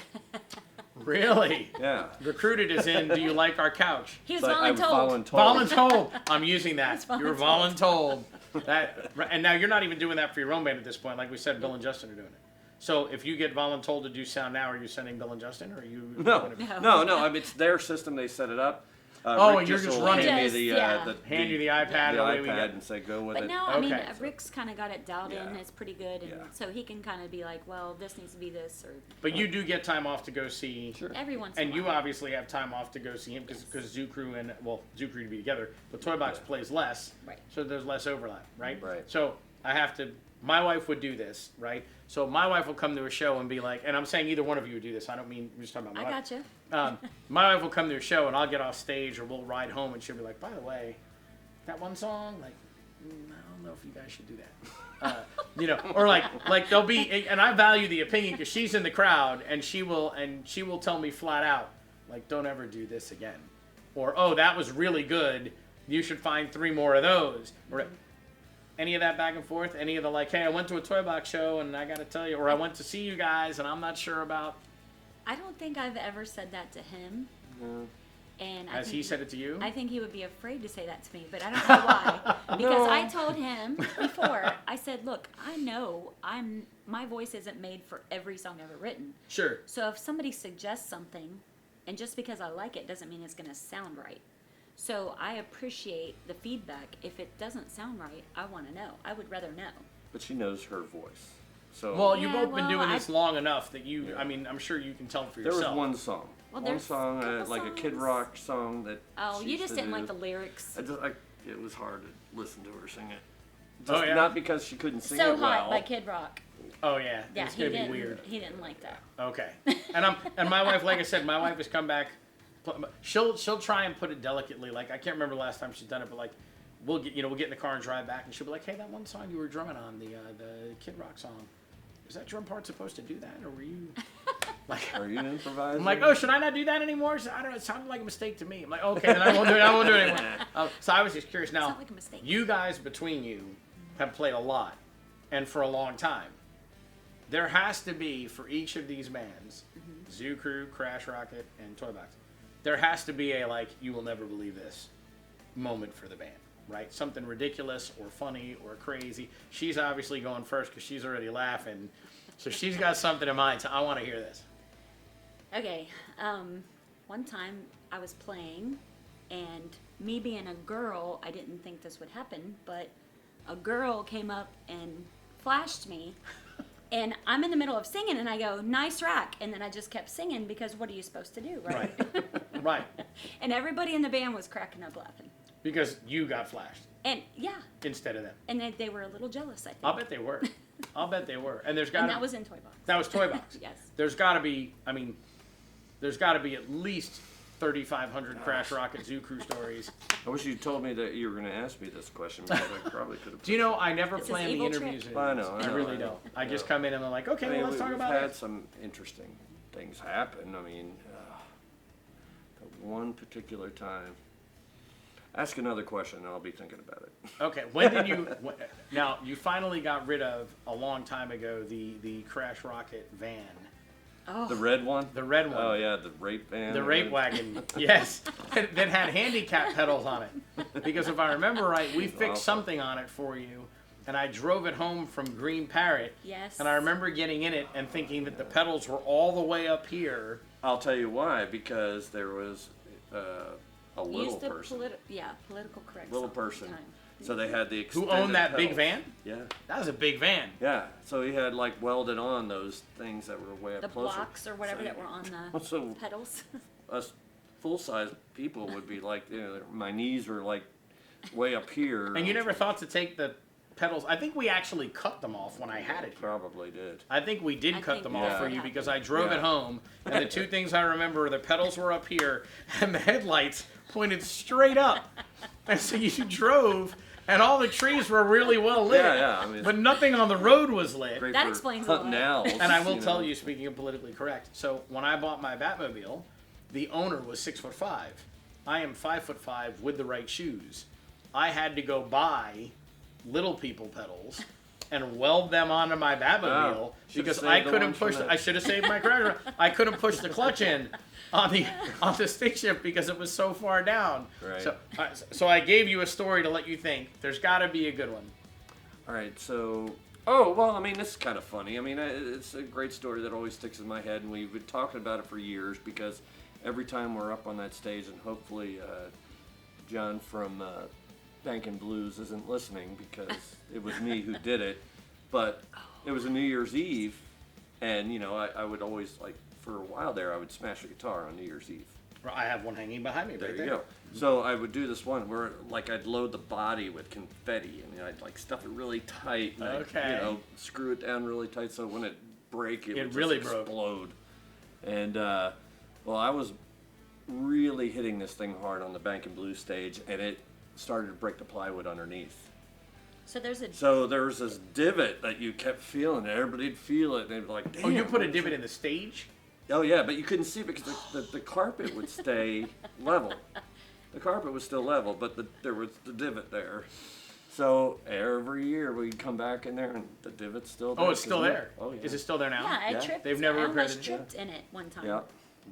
Really? Yeah. Recruited as in, do you like our couch? He was So I was voluntold. Voluntold. I'm using that. That's You were voluntold. And now you're not even doing that for your own band at this point. Like we said, Bill and Justin are doing it. So if you get voluntold to do sound now, are you sending Bill and Justin, or are you? No. I mean, it's their system. They set it up. Oh, Rick and you're just will running. hand me Just, the, yeah. Hand you the iPad, the away we iPad go. and say go with But it. no, I mean, Okay. Rick's kind of got it dialed in. Yeah. It's pretty good, and Yeah. so he can kind of be like, well, this needs to be this, or But you do get time off to go see. Sure. every once in And a you while. obviously have time off to go see him because Zoo Crew and Zoo Crew to be together, but Toy Box Yeah. plays less, Right. so there's less overlap, right? Right. So I have to. My wife would do this, right? So my wife will come to a show and be like, and I'm saying either one of you would do this. I don't mean we're just talking about my I wife. gotcha. My wife will come to a show and I'll get off stage or we'll ride home and she'll be like, by the way, that one song, like, I don't know if you guys should do that. Or like there'll be, and I value the opinion because she's in the crowd and she will tell me flat out, like, don't ever do this again, or oh, that was really good, you should find 3 more of those, or any of that back and forth, any of the like, hey, I went to a Toy Box show and I got to tell you, or I went to see you guys and I'm not sure about. I don't think I've ever said that to him. And Has he said it to you? I think he would be afraid to say that to me, but I don't know why. Because I told him before, I said, look, I know my voice isn't made for every song ever written. Sure. So if somebody suggests something, and just because I like it doesn't mean it's going to sound right. So I appreciate the feedback. If it doesn't sound right, I want to know. I would rather know. But she knows her voice. So Well, you've Yeah, both been well, doing this long enough that you, Yeah. I mean, I'm sure you can tell for there yourself. was one song. Well, one there's song, a couple like a Kid songs. Rock song that. Oh, she you used just to didn't like do. the lyrics. It was hard to listen to her sing it. Oh, Just yeah? Not because she couldn't sing So it Hot well. by Kid Rock. Oh yeah, Yeah, it's he gonna be didn't. weird. He didn't like that. Okay, and my wife, like I said, my wife has come back. She'll try and put it delicately. Like I can't remember the last time she's done it, but like we'll get in the car and drive back, and she'll be like, hey, that one song you were drumming on, the Kid Rock song, is that drum part supposed to do that, or were you like? Are you improvising? I'm like, oh, should I not do that anymore? So, I don't know. It sounded like a mistake to me. I'm like, okay, then I won't do it. I won't do it anymore. So I was just curious. Now, Sound like a mistake. you guys between you have played a lot, and for a long time. There has to be for each of these bands, Zoo Crew, Crash Rocket, and Toy Box. There has to be a like, you will never believe this moment for the band, right? Something ridiculous or funny or crazy. She's obviously going first because she's already laughing, so she's got something in mind. So I want to hear this. Okay, one time I was playing, and me being a girl, I didn't think this would happen, but a girl came up and flashed me, and I'm in the middle of singing, and I go, nice rack, and then I just kept singing, because what are you supposed to do, right? Right. And everybody in the band was cracking up laughing. Because you got flashed And, yeah, instead of them. and they were a little jealous, I think. I'll bet they were. I'll bet they were. And there's got And that was in Toy Box. that was Toy Box. Yes. There's got to be. I mean, there's got to be at least 3,500 Crash Rocket Zoo Crew stories. I wish you told me that you were going to ask me this question because I probably could have. Do you know I never It's his plan the evil interviews? trick. in I advance. know, I really don't. I just come in and I'm like, okay, I mean, well, let's talk we've about had it. some interesting things happen. I mean, the one particular time. Ask another question and I'll be thinking about it. Okay, when did you? Now you finally got rid of a long time ago the Crash Rocket van, Oh, The red one? the red one. Oh, yeah, the rape van. The rape wagon, yes, that had handicap pedals on it. Because if I remember right, we fixed Awesome. something on it for you, and I drove it home from Green Parrot. yes. And I remember getting in it and thinking that the pedals were all the way up here, I'll tell you why. Because there was a little Use the person. political correct. Little song all the person. time. So they had the Who extended owned that big pedals. van? Yeah. That was a big van. Yeah. So he had like welded on those things that were way up The closer. blocks or whatever So- that were on the So pedals. us full-size people would be like, my knees were like way up here. And you never thought to take the pedals. I think we actually cut them off when I had it here. Probably did. I think we did I cut think them we off did. for you because I drove Yeah. it home, and the two things I remember are the pedals were up here, and the headlights pointed straight up. And so you drove, and all the trees were really well lit. Yeah. I mean, But nothing on the road was lit. great That for explains a hunting lot. owls. And I will know. tell you, speaking of politically correct, so when I bought my Batmobile, the owner was 6'5". I am 5'5" with the right shoes. I had to go buy little people pedals and weld them onto my Batmobile Oh, should've because saved I the couldn't ones from push. the- I should have saved my cracker. I couldn't push the clutch in on the stick shift because it was so far down. Right. So I gave you a story to let you think. There's got to be a good one. All right, so well, I mean, this is kind of funny. I mean, it's a great story that always sticks in my head, and we've been talking about it for years because every time we're up on that stage, and hopefully John from Bankin' Blues isn't listening because it was me who did it, but it was a New Year's Eve, and I would always for a while there I would smash a guitar on New Year's Eve. I have one hanging behind me There right you there. go. So I would do this one where I'd load the body with confetti and I'd stuff it really tight and Okay. I'd, screw it down really tight so when it break it would really just broke. explode. And well, I was really hitting this thing hard on the Bankin' Blues stage and it started to break the plywood underneath. So there's a So there was this divot that you kept feeling and everybody'd feel it and they'd be like, damn. Oh, you put a what's divot that?" in the stage? Oh yeah, but you couldn't see it because the carpet would stay level. The carpet was still level, but there was the divot there. So every year we'd come back in there and the divot's still there. Oh, it's still 'cause there. Oh yeah. Is it still there now? yeah. I Yeah. tripped. They've never I repaired almost it. tripped in it one time. Yeah.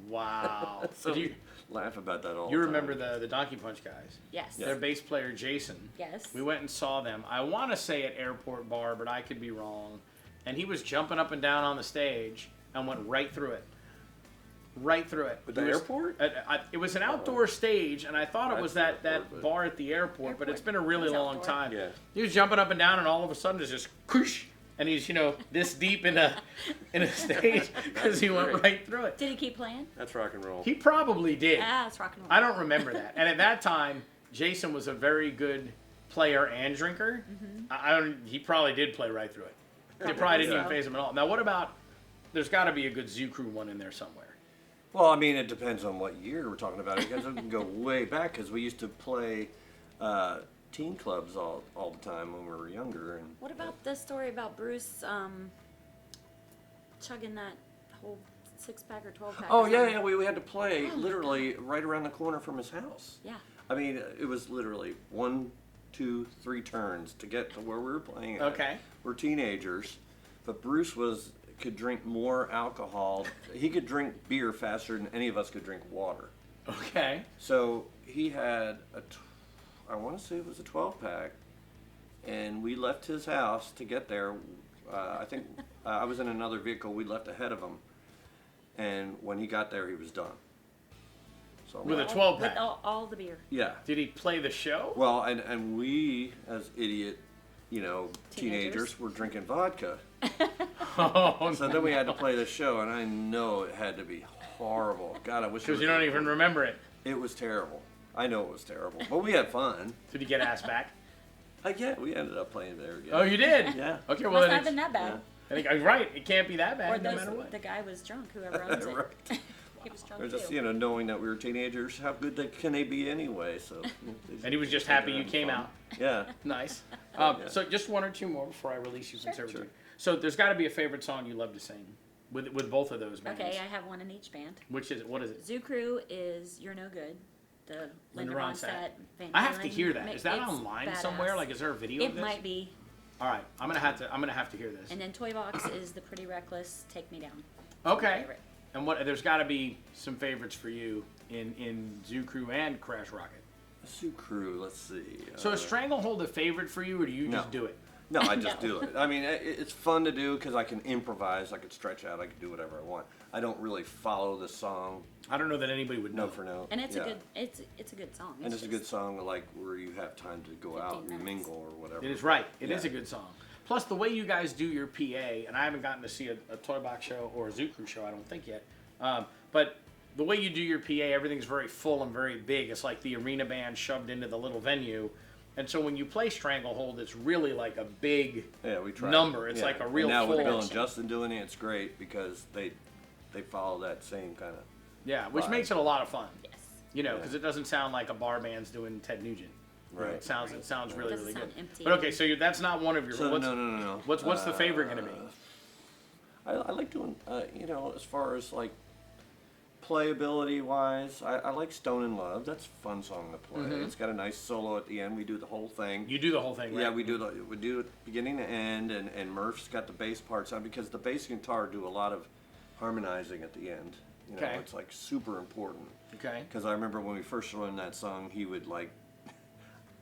Wow. So Do you, laugh about that all you the remember time. the Donkey Punch guys? Yes. Their bass player, Jason. Yes. We went and saw them. I want to say at Airport Bar, but I could be wrong. And he was jumping up and down on the stage and went right through it. Right through it. At the It was- airport? It was an outdoor stage, and I thought it was That's that airport, but- bar at the airport, but it's Airport. been a really It's long outdoor. time. Yeah. He was jumping up and down, and all of a sudden it's just whoosh, and he's this deep in a stage because he went right through it. Did he keep playing? That's rock and roll. He probably did. Ah, it's rock and roll. I don't remember that. And at that time, Jason was a very good player and drinker. He probably did play right through it. It probably didn't so. even phase him at all. Now, what about? There's got to be a good Zoo Crew one in there somewhere. Well, I mean, it depends on what year we're talking about. Because we can go way back because we used to play teen clubs all the time when we were younger. And What about the story about Bruce chugging that whole 6-pack or 12-pack? Oh or yeah, something? yeah. We had to play Oh, my literally right around the corner from his house. Yeah. I mean, it was literally 1, 2, 3 turns to get to where we were playing at. Okay. We're teenagers, but Bruce could drink more alcohol. He could drink beer faster than any of us could drink water. Okay. So he had I want to say it was a 12-pack, and we left his house to get there. I think I was in another vehicle. We left ahead of him, and when he got there, he was done. So With a All- 12-pack. With all the beer. yeah. Did he play the show? Well, and we as idiot, teenagers Teenagers. were drinking vodka. Oh, So then we had to play the show, and I know it had to be horrible. God, I wish. because you don't even remember it. It was terrible. I know it was terrible, but we had fun. Did he get asked back? Yeah, we ended up playing there again. Oh, you did. Yeah. Okay. Well, Must then not have it's, been that bad. I think right. It can't be that Or bad, no those, matter what. the guy was drunk, whoever owns it. Right. He was drunk Or just too. knowing that we were teenagers, how good can they be anyway? So. And he was just happy you came out. Yeah. Nice. Yeah. So just one or two more before I release you from Sure. servitude. So there's got to be a favorite song you love to sing with both of those bands. Okay, I have one in each band. Which is what is it? Zoo Crew is You're No Good. The Linda Linda Ronstadt. Ronstadt. Van I have to Halen hear that. mix. Is that It's online badass. somewhere? Like, is there a video of It this? might be. All right, I'm gonna have to hear this. And then Toy Box is The Pretty Reckless, Take Me Down. Okay. Favorite. And what? There's got to be some favorites for you in Zoo Crew and Crash Rocket. Zoo Crew. Let's see. So is Stranglehold a favorite for you, or do you just No. do it? No, I just do it. I mean, it's fun to do because I can improvise, I can stretch out, I can do whatever I want. I don't really follow the song I don't know that anybody would know. note for note. And it's Yeah. a good it's a good song. And it's a good just- song like where you have time to go out 15 and minutes. mingle or whatever. It is right. It is Yeah. a good song. Plus, the way you guys do your PA, and I haven't gotten to see a Toy Box show or a Zoo Crew show, I don't think yet. But the way you do your PA, everything's very full and very big. It's like the arena band shoved into the little venue. And so when you play Stranglehold, it's really like a big Yeah, we try. number. It's Yeah. like a real and now full. with Bill and Justin doing it, it's great because they follow that same kind of. Yeah, which vibe. makes it a lot of fun. Yes. You know, Yeah. because it doesn't sound like a bar band's doing Ted Nugent. You know, Right. it sounds really Doesn't really sound good. empty. But okay, so that's not one of your. So what's, no. What's the favorite going to be? I like doing, as far as like playability wise, I like Stone in Love. That's a fun song to play. Mm-hmm. It's got a nice solo at the end. We do the whole thing. You do the whole thing, right? Yeah, we do it beginning to end, and Murph's got the bass parts on because the bass and guitar do a lot of harmonizing at the end. You know, Okay. it's like super important. Okay. Because I remember when we first learned that song, he would like,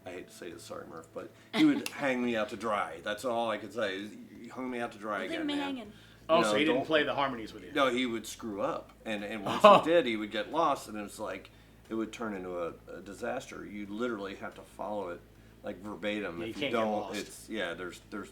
I hate to say this, sorry Murph, but he would hang me out to dry. That's all I could say. He hung me out to dry Leave again, me man. hanging. Oh, You so know, he didn't don't- play the harmonies with you. No, he would screw up, and once Oh. he did, he would get lost, and it was like it would turn into a disaster. You literally have to follow it like verbatim. Yeah, you if can't you get don't, lost. it's there's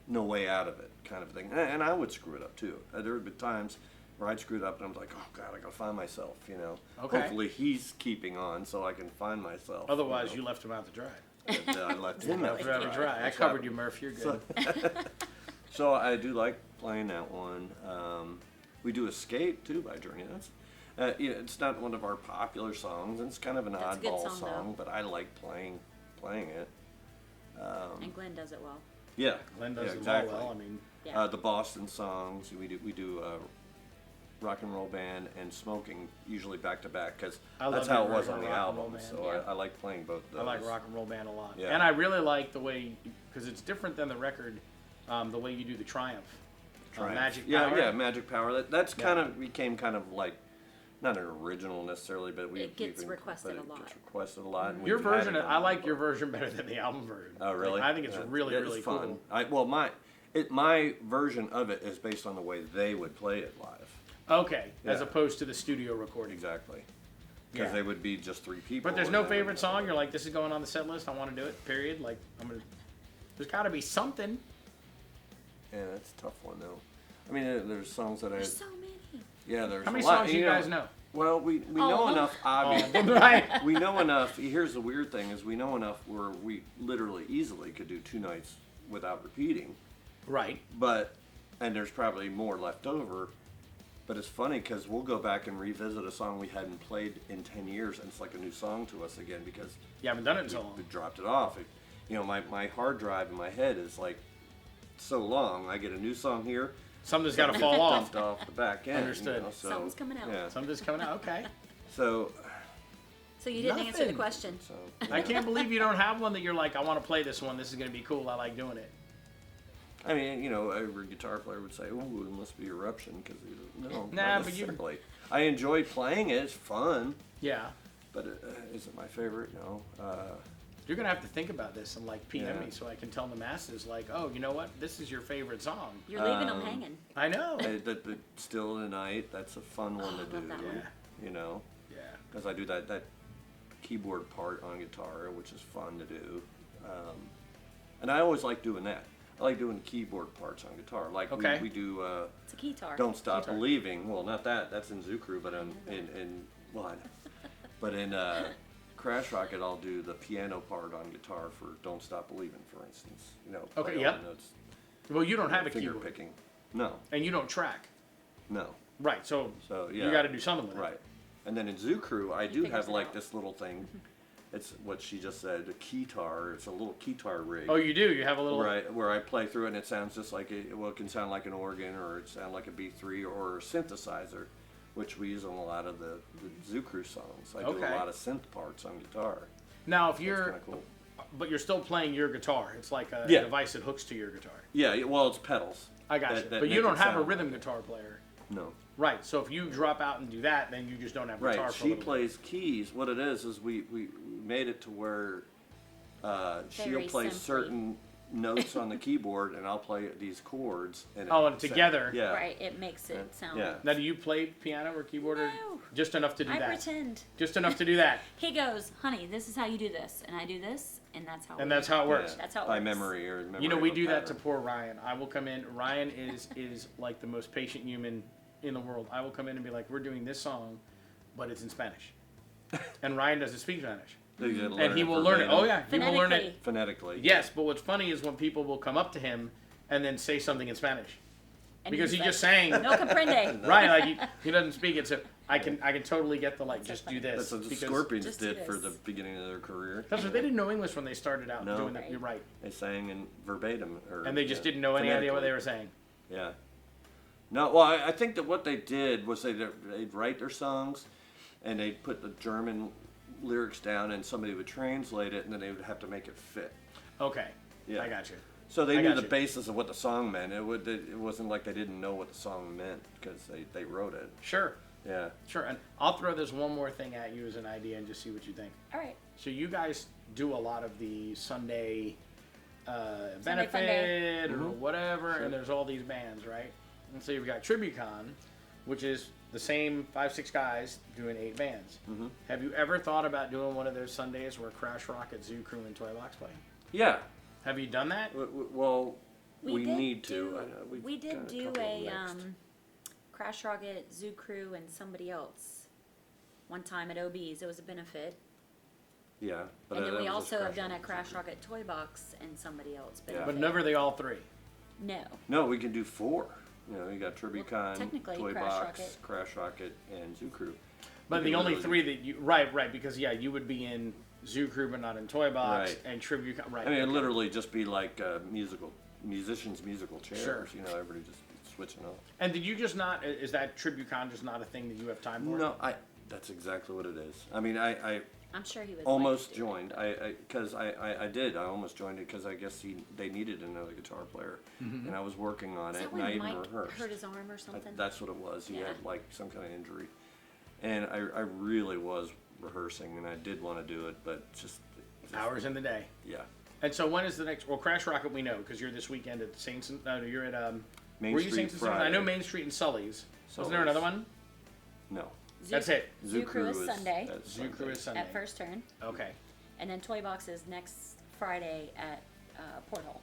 no way out of it, kind of thing. And I would screw it up too. There would be times where I'd screw it up, and I'm like, oh god, I gotta find myself. You know. Okay. Hopefully he's keeping on, so I can find myself. Otherwise, you left him out to dry. I left him out. Left him out to dry. I That's covered right. you, Murph. You're good. So I do like playing that one. We do Escape too by Journey. That's it's not one of our popular songs, and it's kind of an That's a good oddball song, song, but I like playing it. And Glenn does it well. Yeah, Glenn does yeah, it exactly. well. I mean, Yeah. The Boston songs we do Rock and Roll Band and Smoking usually back to back because I that's love how your it was version on of the Rock and Roll album. Band, So yeah. I like playing both of those. I like Rock and Roll Band a lot. Yeah. And I really like the way, because it's different than the record, the way you do the Triumph. Triumph. Magic yeah, Power. Yeah, Magic Power. That's Yeah. kind of became kind of like not an original necessarily, but It gets requested but a lot. Gets requested a lot. and Your we've had version, it on I like the your board. version better than the album version. Oh, really? I think it's Yeah. really, Yeah, really fun. cool. My version of it is based on the way they would play it live. Okay, as Yeah. opposed to the studio recording. Exactly. Because Yeah. they would be just three people. But there's and no then we- favorite song. You're like, this is going on the set list. I want to do it. Period. Like, there's got to be something. Yeah, that's a tough one though. I mean, there's songs that There's so many. yeah, there's How many a lot. songs do you guys know? Well, we know Oh. enough. Obviously, Right. we know enough. Here's the weird thing: is we know enough where we literally easily could do 2 nights without repeating. Right. And there's probably more left over. But it's funny because we'll go back and revisit a song we hadn't played in 10 years, and it's like a new song to us again because You haven't done it in so we long. dropped it off. My hard drive in my head is like so long. I get a new song here, Something's got to fall off. dumped off the back end. Understood. So, Something's coming out. Yeah. Something's coming out. Okay. So So you didn't answer the Nothing. question. So I can't believe you don't have one that you're like, I want to play this one. This is going to be cool. I like doing it. I mean, every guitar player would say, "Oh, it must be Eruption," because no, Nah, not but you- necessarily. I enjoy playing it; it's fun. Yeah. But is it my favorite? No. You're going to have to think about this and like PM Yeah. me so I can tell the masses, like, oh, you know what? This is your favorite song. You're leaving them hanging. I know. The Still in the Night. That's a fun one to I do. love that one. Yeah. Yeah. Because I do that keyboard part on guitar, which is fun to do. And I always like doing that. I like doing keyboard parts on guitar. Like Okay. we do It's a keytar. Don't Stop Keytar. Believing. Well, not that. That's in Zoo Crew, but in Crash Rocket, I'll do the piano part on guitar for Don't Stop Believing, for instance. Okay, play all yep. the notes, Well, you don't have a finger keyboard. picking. No, And you don't track. no. Right. So, So yeah, you got to do something with it. right. And then in Zoo Crew, I do figures have it like out. this little thing. It's what she just said, a Keytar. It's a little Keytar Rig. Oh, you do? You have a little. Where I play through it and it sounds just like it can sound like an organ or it sound like a B3 or a synthesizer, which we use on a lot of the Zoo Crew songs. I do Okay. a lot of synth parts on guitar. Now, if That's you're. kind of cool. But you're still playing your guitar. It's like a Yeah. device that hooks to your guitar. Yeah, well, it's pedals. I got you. that But make you it don't have a sound rhythm like it. guitar player. No. Right. So if you drop out and do that, then you just don't have guitar Right. for a She little plays keys. What it is we made it to where she'll Very play simply. certain notes on the keyboard, and I'll play these chords. And together. Yeah. Right, it makes it sound. Yeah. Now, do you play piano or keyboard? Or No. just enough to do I that? pretend. Just enough to do that. He goes, honey, this is how you do this, and I do this, and that's how. And that's how it works. That's how it By works. memory or memory. You know, we of a do that to pattern. poor Ryan. I will come in. Ryan is like the most patient human in the world. I will come in and be like, we're doing this song, but it's in Spanish. And Ryan doesn't speak Spanish. You gotta learn And he it will learn it. verbatim. Oh, yeah. He will learn it. Phonetically. Yes, but what's funny is when people will come up to him and then say something in Spanish. And Because he's he like, just sang. No comprende. Right, like he doesn't speak it, so I can totally get the like, That's so just funny. do this. That's what the because Scorpions Just do did for this. the beginning of their career. That's what they didn't know English when they started out No. doing that. Right. You're right. They sang in verbatim. And they just didn't know any idea what they were saying. Yeah. No, well, I think that what they did was they'd write their songs, and they'd put the German lyrics down, and somebody would translate it, and then they would have to make it fit. Okay. Yeah. I got you. So they I knew got the you. basis of what the song meant. It wasn't like they didn't know what the song meant because they wrote it. Sure. Yeah. Sure. And I'll throw this one more thing at you as an idea and just see what you think. All right. So you guys do a lot of the Sunday Sunday fun day. benefit or Mhm. whatever, Sure. and there's all these bands, right? And so you've got TributeCon, which is the same 5-6 guys doing 8 bands. Mm-hmm. Have you ever thought about doing one of those Sundays where Crash Rocket, Zoo Crew, and Toy Box play? Yeah. Have you done that? Well, we did need to. do- I know, we've We did got do couple a mixed. Crash Rocket, Zoo Crew, and somebody else one time at OB's. It was a benefit. Yeah. But And then that we was just also have done a Rocket. Crash Rocket Toy Box and somebody else. Yeah. Benefit. But never they all 3. No. No, we can do 4. You know, you got TributeCon, technically, Toy Crash Box, Rocket. Crash Rocket, and Zoo Crew. But We the can only really 3 that you right because you would be in Zoo Crew but not in Toy Box Right. and TributeCon. Right. I mean, it'd okay. literally just be like musicians' musical chairs. Sure. You know, everybody just switching off. And did you just not? Is that TributeCon just not a thing that you have time for? No, that's exactly what it is. I mean, I I'm sure he was almost like to do it. joined. I did. I almost joined it because I guess they needed another guitar player, and I was working on Is it, that and when I even Mike rehearsed. hurt his arm or something? That's what it was. He Yeah. had like some kind of injury, and I really was rehearsing, and I did want to do it, but just Hours in the day. yeah. And so when is the next? Well, Crash Rocket we know because you're this weekend at Saints. No, you're at Main were you Street Saints and Sinners? I Friday. know Main Street and Sully's. Wasn't there Sully's. another one? No. Zoo, That's it. Zoo Crew is Sunday that's Zoo Crew is Sunday. at First Turn, Okay. and then Toy Box is next Friday at Porthole.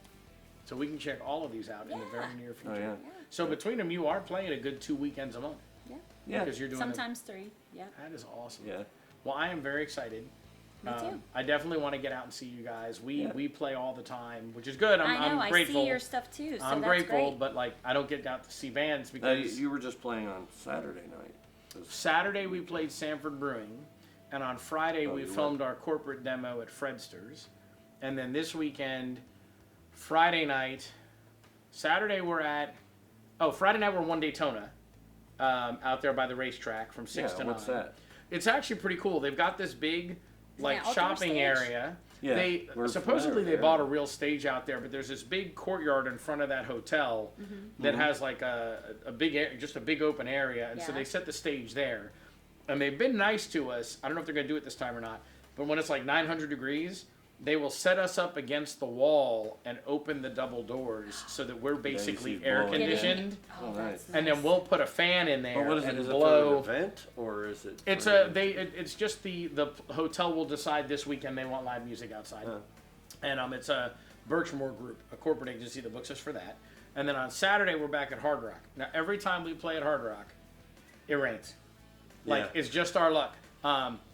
So we can check all of these out in the Yeah. very near future. Oh yeah. Yeah. So between them, you are playing a good 2 weekends a month. Yeah. Yeah. Because you're doing Sometimes 3. Yeah. that is awesome. Yeah. Well, I am very excited. Me too. I definitely want to get out and see you guys. Yeah. We play all the time, which is good. I know. I'm grateful. I see your stuff too. So I'm that's grateful, great. but like I don't get out to see bands Now, because you were just playing on Saturday night. Saturday we played Sanford Brewing, and on Friday Oh, we you filmed our corporate demo at Fredster's, and then this weekend, Friday night, Saturday we're at, Friday night we're One Daytona, out there by the racetrack from 6 to 9. What's that? It's actually pretty cool. They've got this big, like, outdoor shopping stage? area. Yeah, They we're supposedly familiar, they yeah. bought a real stage out there, but there's this big courtyard in front of that hotel that has like a big just a big open area, and so Yeah. they set the stage there. And they've been nice to us. I don't know if they're going to do it this time or not, but when it's like 900 degrees, they will set us up against the wall and open the double doors so that we're basically see air blowing in. conditioned. Oh, Oh, that's And then we'll put a fan in there Well, what is it? and Is blow. it for an event or is it? It's for- it's just the hotel will decide this weekend they want live music outside, Huh. and it's a Birchmore Group, a corporate agency that books us for that. And then on Saturday we're back at Hard Rock. Now every time we play at Hard Rock, it rains. Like Yeah. it's just our luck.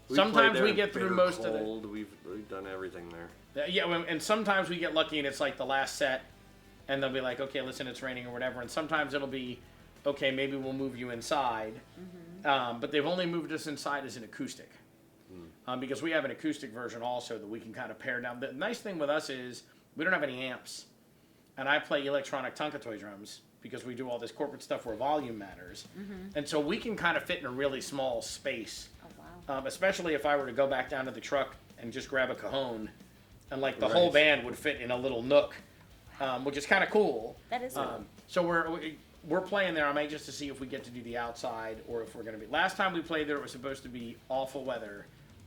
We played Sometimes there we in get through bitter most of cold. We've done everything there. and sometimes we get lucky and it's like the last set, and they'll be like, okay, listen, it's raining or whatever. And sometimes it'll be, okay, maybe we'll move you inside. But they've only moved us inside as an acoustic. Because we have an acoustic version also that we can kind of pare down. The nice thing with us is we don't have any amps. And I play electronic Tonka toy drums because we do all this corporate stuff where volume matters. And so we can kind of fit in a really small space. Oh wow. Especially if I were to go back down to the truck and just grab a cajon. And like the whole Right. band would fit in a little nook, which is kind of cool. That is cool. So we're playing there. I'm anxious to see if we get to do the outside or if we're going to be. Last time we played there, it was supposed to be awful weather,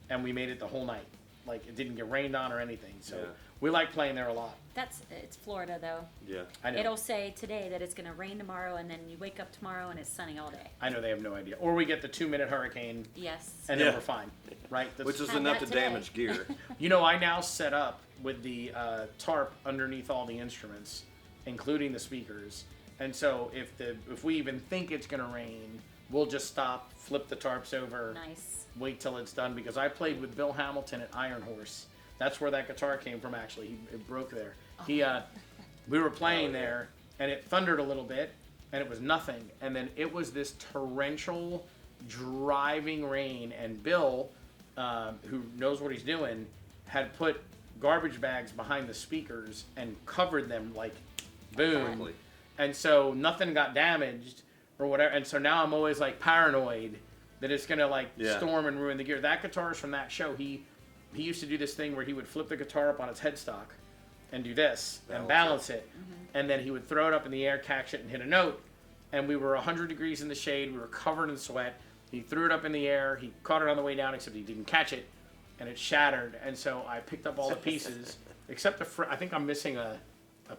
and we made it the whole night. like it didn't get rained on or anything. So Yeah. we like playing there a lot. It's Florida though. Yeah. I know. It'll say today that it's gonna rain tomorrow, and then you wake up tomorrow and it's sunny all day. I know they have no idea. Or we get the 2-minute hurricane, Yes. and then Yeah. we're fine, right? That's, Which is Had enough that to today. damage gear. you know, I now set up with the tarp underneath all the instruments, including the speakers. And so if we even think it's gonna rain, we'll just stop, flip the tarps over, Nice. wait till it's done. Because I played with Bill Hamilton at Iron Horse. That's where that guitar came from. Actually, it broke there. We were playing there, and it thundered a little bit, and it was nothing. And then it was this torrential, driving rain. And Bill, who knows what he's doing, had put garbage bags behind the speakers and covered them like boom. Quickly. And so nothing got damaged or whatever. And so now I'm always like paranoid that it's gonna like Yeah. storm and ruin the gear. That guitar is from that show. He used to do this thing where he would flip the guitar up on its headstock and do this and balance it. And then he would throw it up in the air, catch it, and hit a note. And we were 100 degrees in the shade. We were covered in sweat. He threw it up in the air. He caught it on the way down, except he didn't catch it. And it shattered. And so I picked up all the pieces, except I think I'm missing a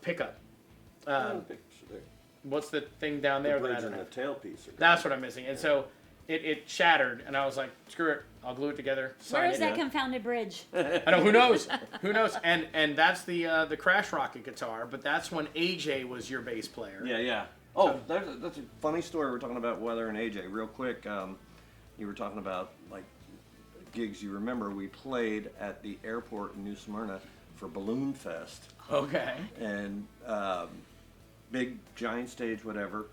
pickup. What's the thing down there The that I bridge don't and have? the tailpiece. That's what I'm missing. And so it shattered. And I was like, screw it. I'll glue it together. Where sign is it. that confounded bridge? I know, who knows? Who knows? And that's the Crash Rocket guitar, but that's when AJ was your bass player. Yeah, yeah. Oh, that's a funny story. We're talking about Weather and AJ. Real quick, you were talking about like gigs. You remember we played at the airport in New Smyrna for Balloon Fest, Okay. and big giant stage, whatever.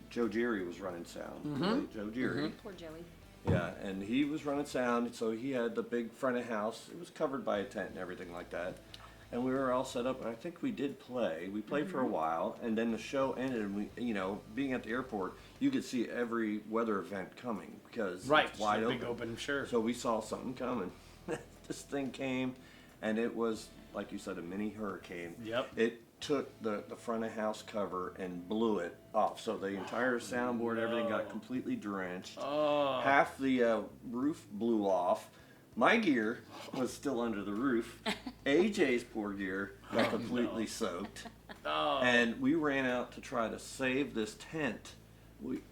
Joe Geary was running sound. Late Joe Geary. Poor Joey. Yeah, and he was running sound, so he had the big front of house. It was covered by a tent and everything like that. And we were all set up, and I think we did play. We played for a while, and then the show ended, and we, being at the airport, you could see every weather event coming because Right. it's wide so open. big open, sure. So we saw something coming. This thing came, and it was, like you said, a mini hurricane. Yep. It took the front of house cover and blew it off. So the entire soundboard, everything got completely drenched. Oh. Half the roof blew off. My gear was still under the roof. AJ's poor gear got completely soaked. Oh. And we ran out to try to save this tent.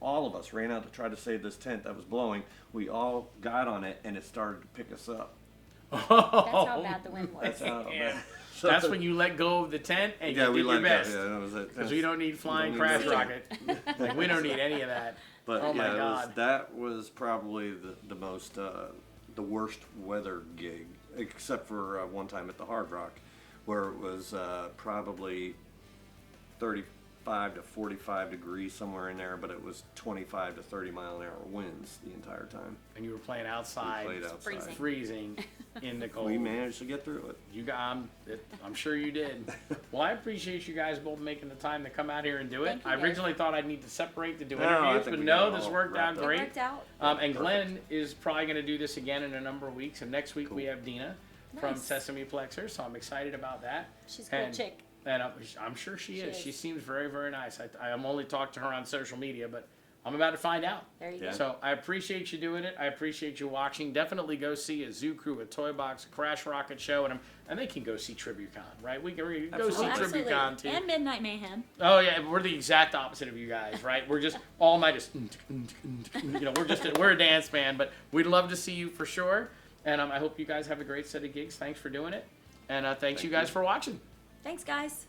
All of us ran out to try to save this tent that was blowing. We all got on it, and it started to pick us up. That's how bad the wind was. That's how Yeah. bad. That's when you let go of the tent and Yeah, you we did your let best. go. Yeah, that was it. Because we don't need flying need crash nothing. rocket. Like, we don't need any of that. But oh my yeah, God. that was probably the most the worst weather gig, except for one time at the Hard Rock, where it was probably 35 to 45 degrees somewhere in there, but it was 25 to 30 mile an hour winds the entire time. And you were playing outside, We played outside. freezing. freezing in the cold. We managed to get through it. You got, I'm sure you did. Well, I appreciate you guys both making the time to come out here and do it. Thank you, I guys. originally thought I'd need to separate to do No, I interviews, think but we no, got it this all worked out wrapped up. It great. worked out. And Glenn is probably going to do this again in a number of weeks. And next week we have Dina from Nice. Sesame Plexer, so I'm excited about that. She's a cool And- chick. And I'm sure she is. She seems very, very nice. I'm only talked to her on social media, but I'm about to find out. There you Yeah. go. So I appreciate you doing it. I appreciate you watching. Definitely go see a Zoo Crew, a Toy Box, a Crash Rocket show, and they can go see TributeCon, right? We can go see Oh, absolutely. TributeCon too. And Midnight Mayhem. Oh yeah, we're the exact opposite of you guys, right? We're just all night just, we're a dance band, but we'd love to see you for sure. And I hope you guys have a great set of gigs. Thanks for doing it, and thanks you guys for watching. Thanks, guys.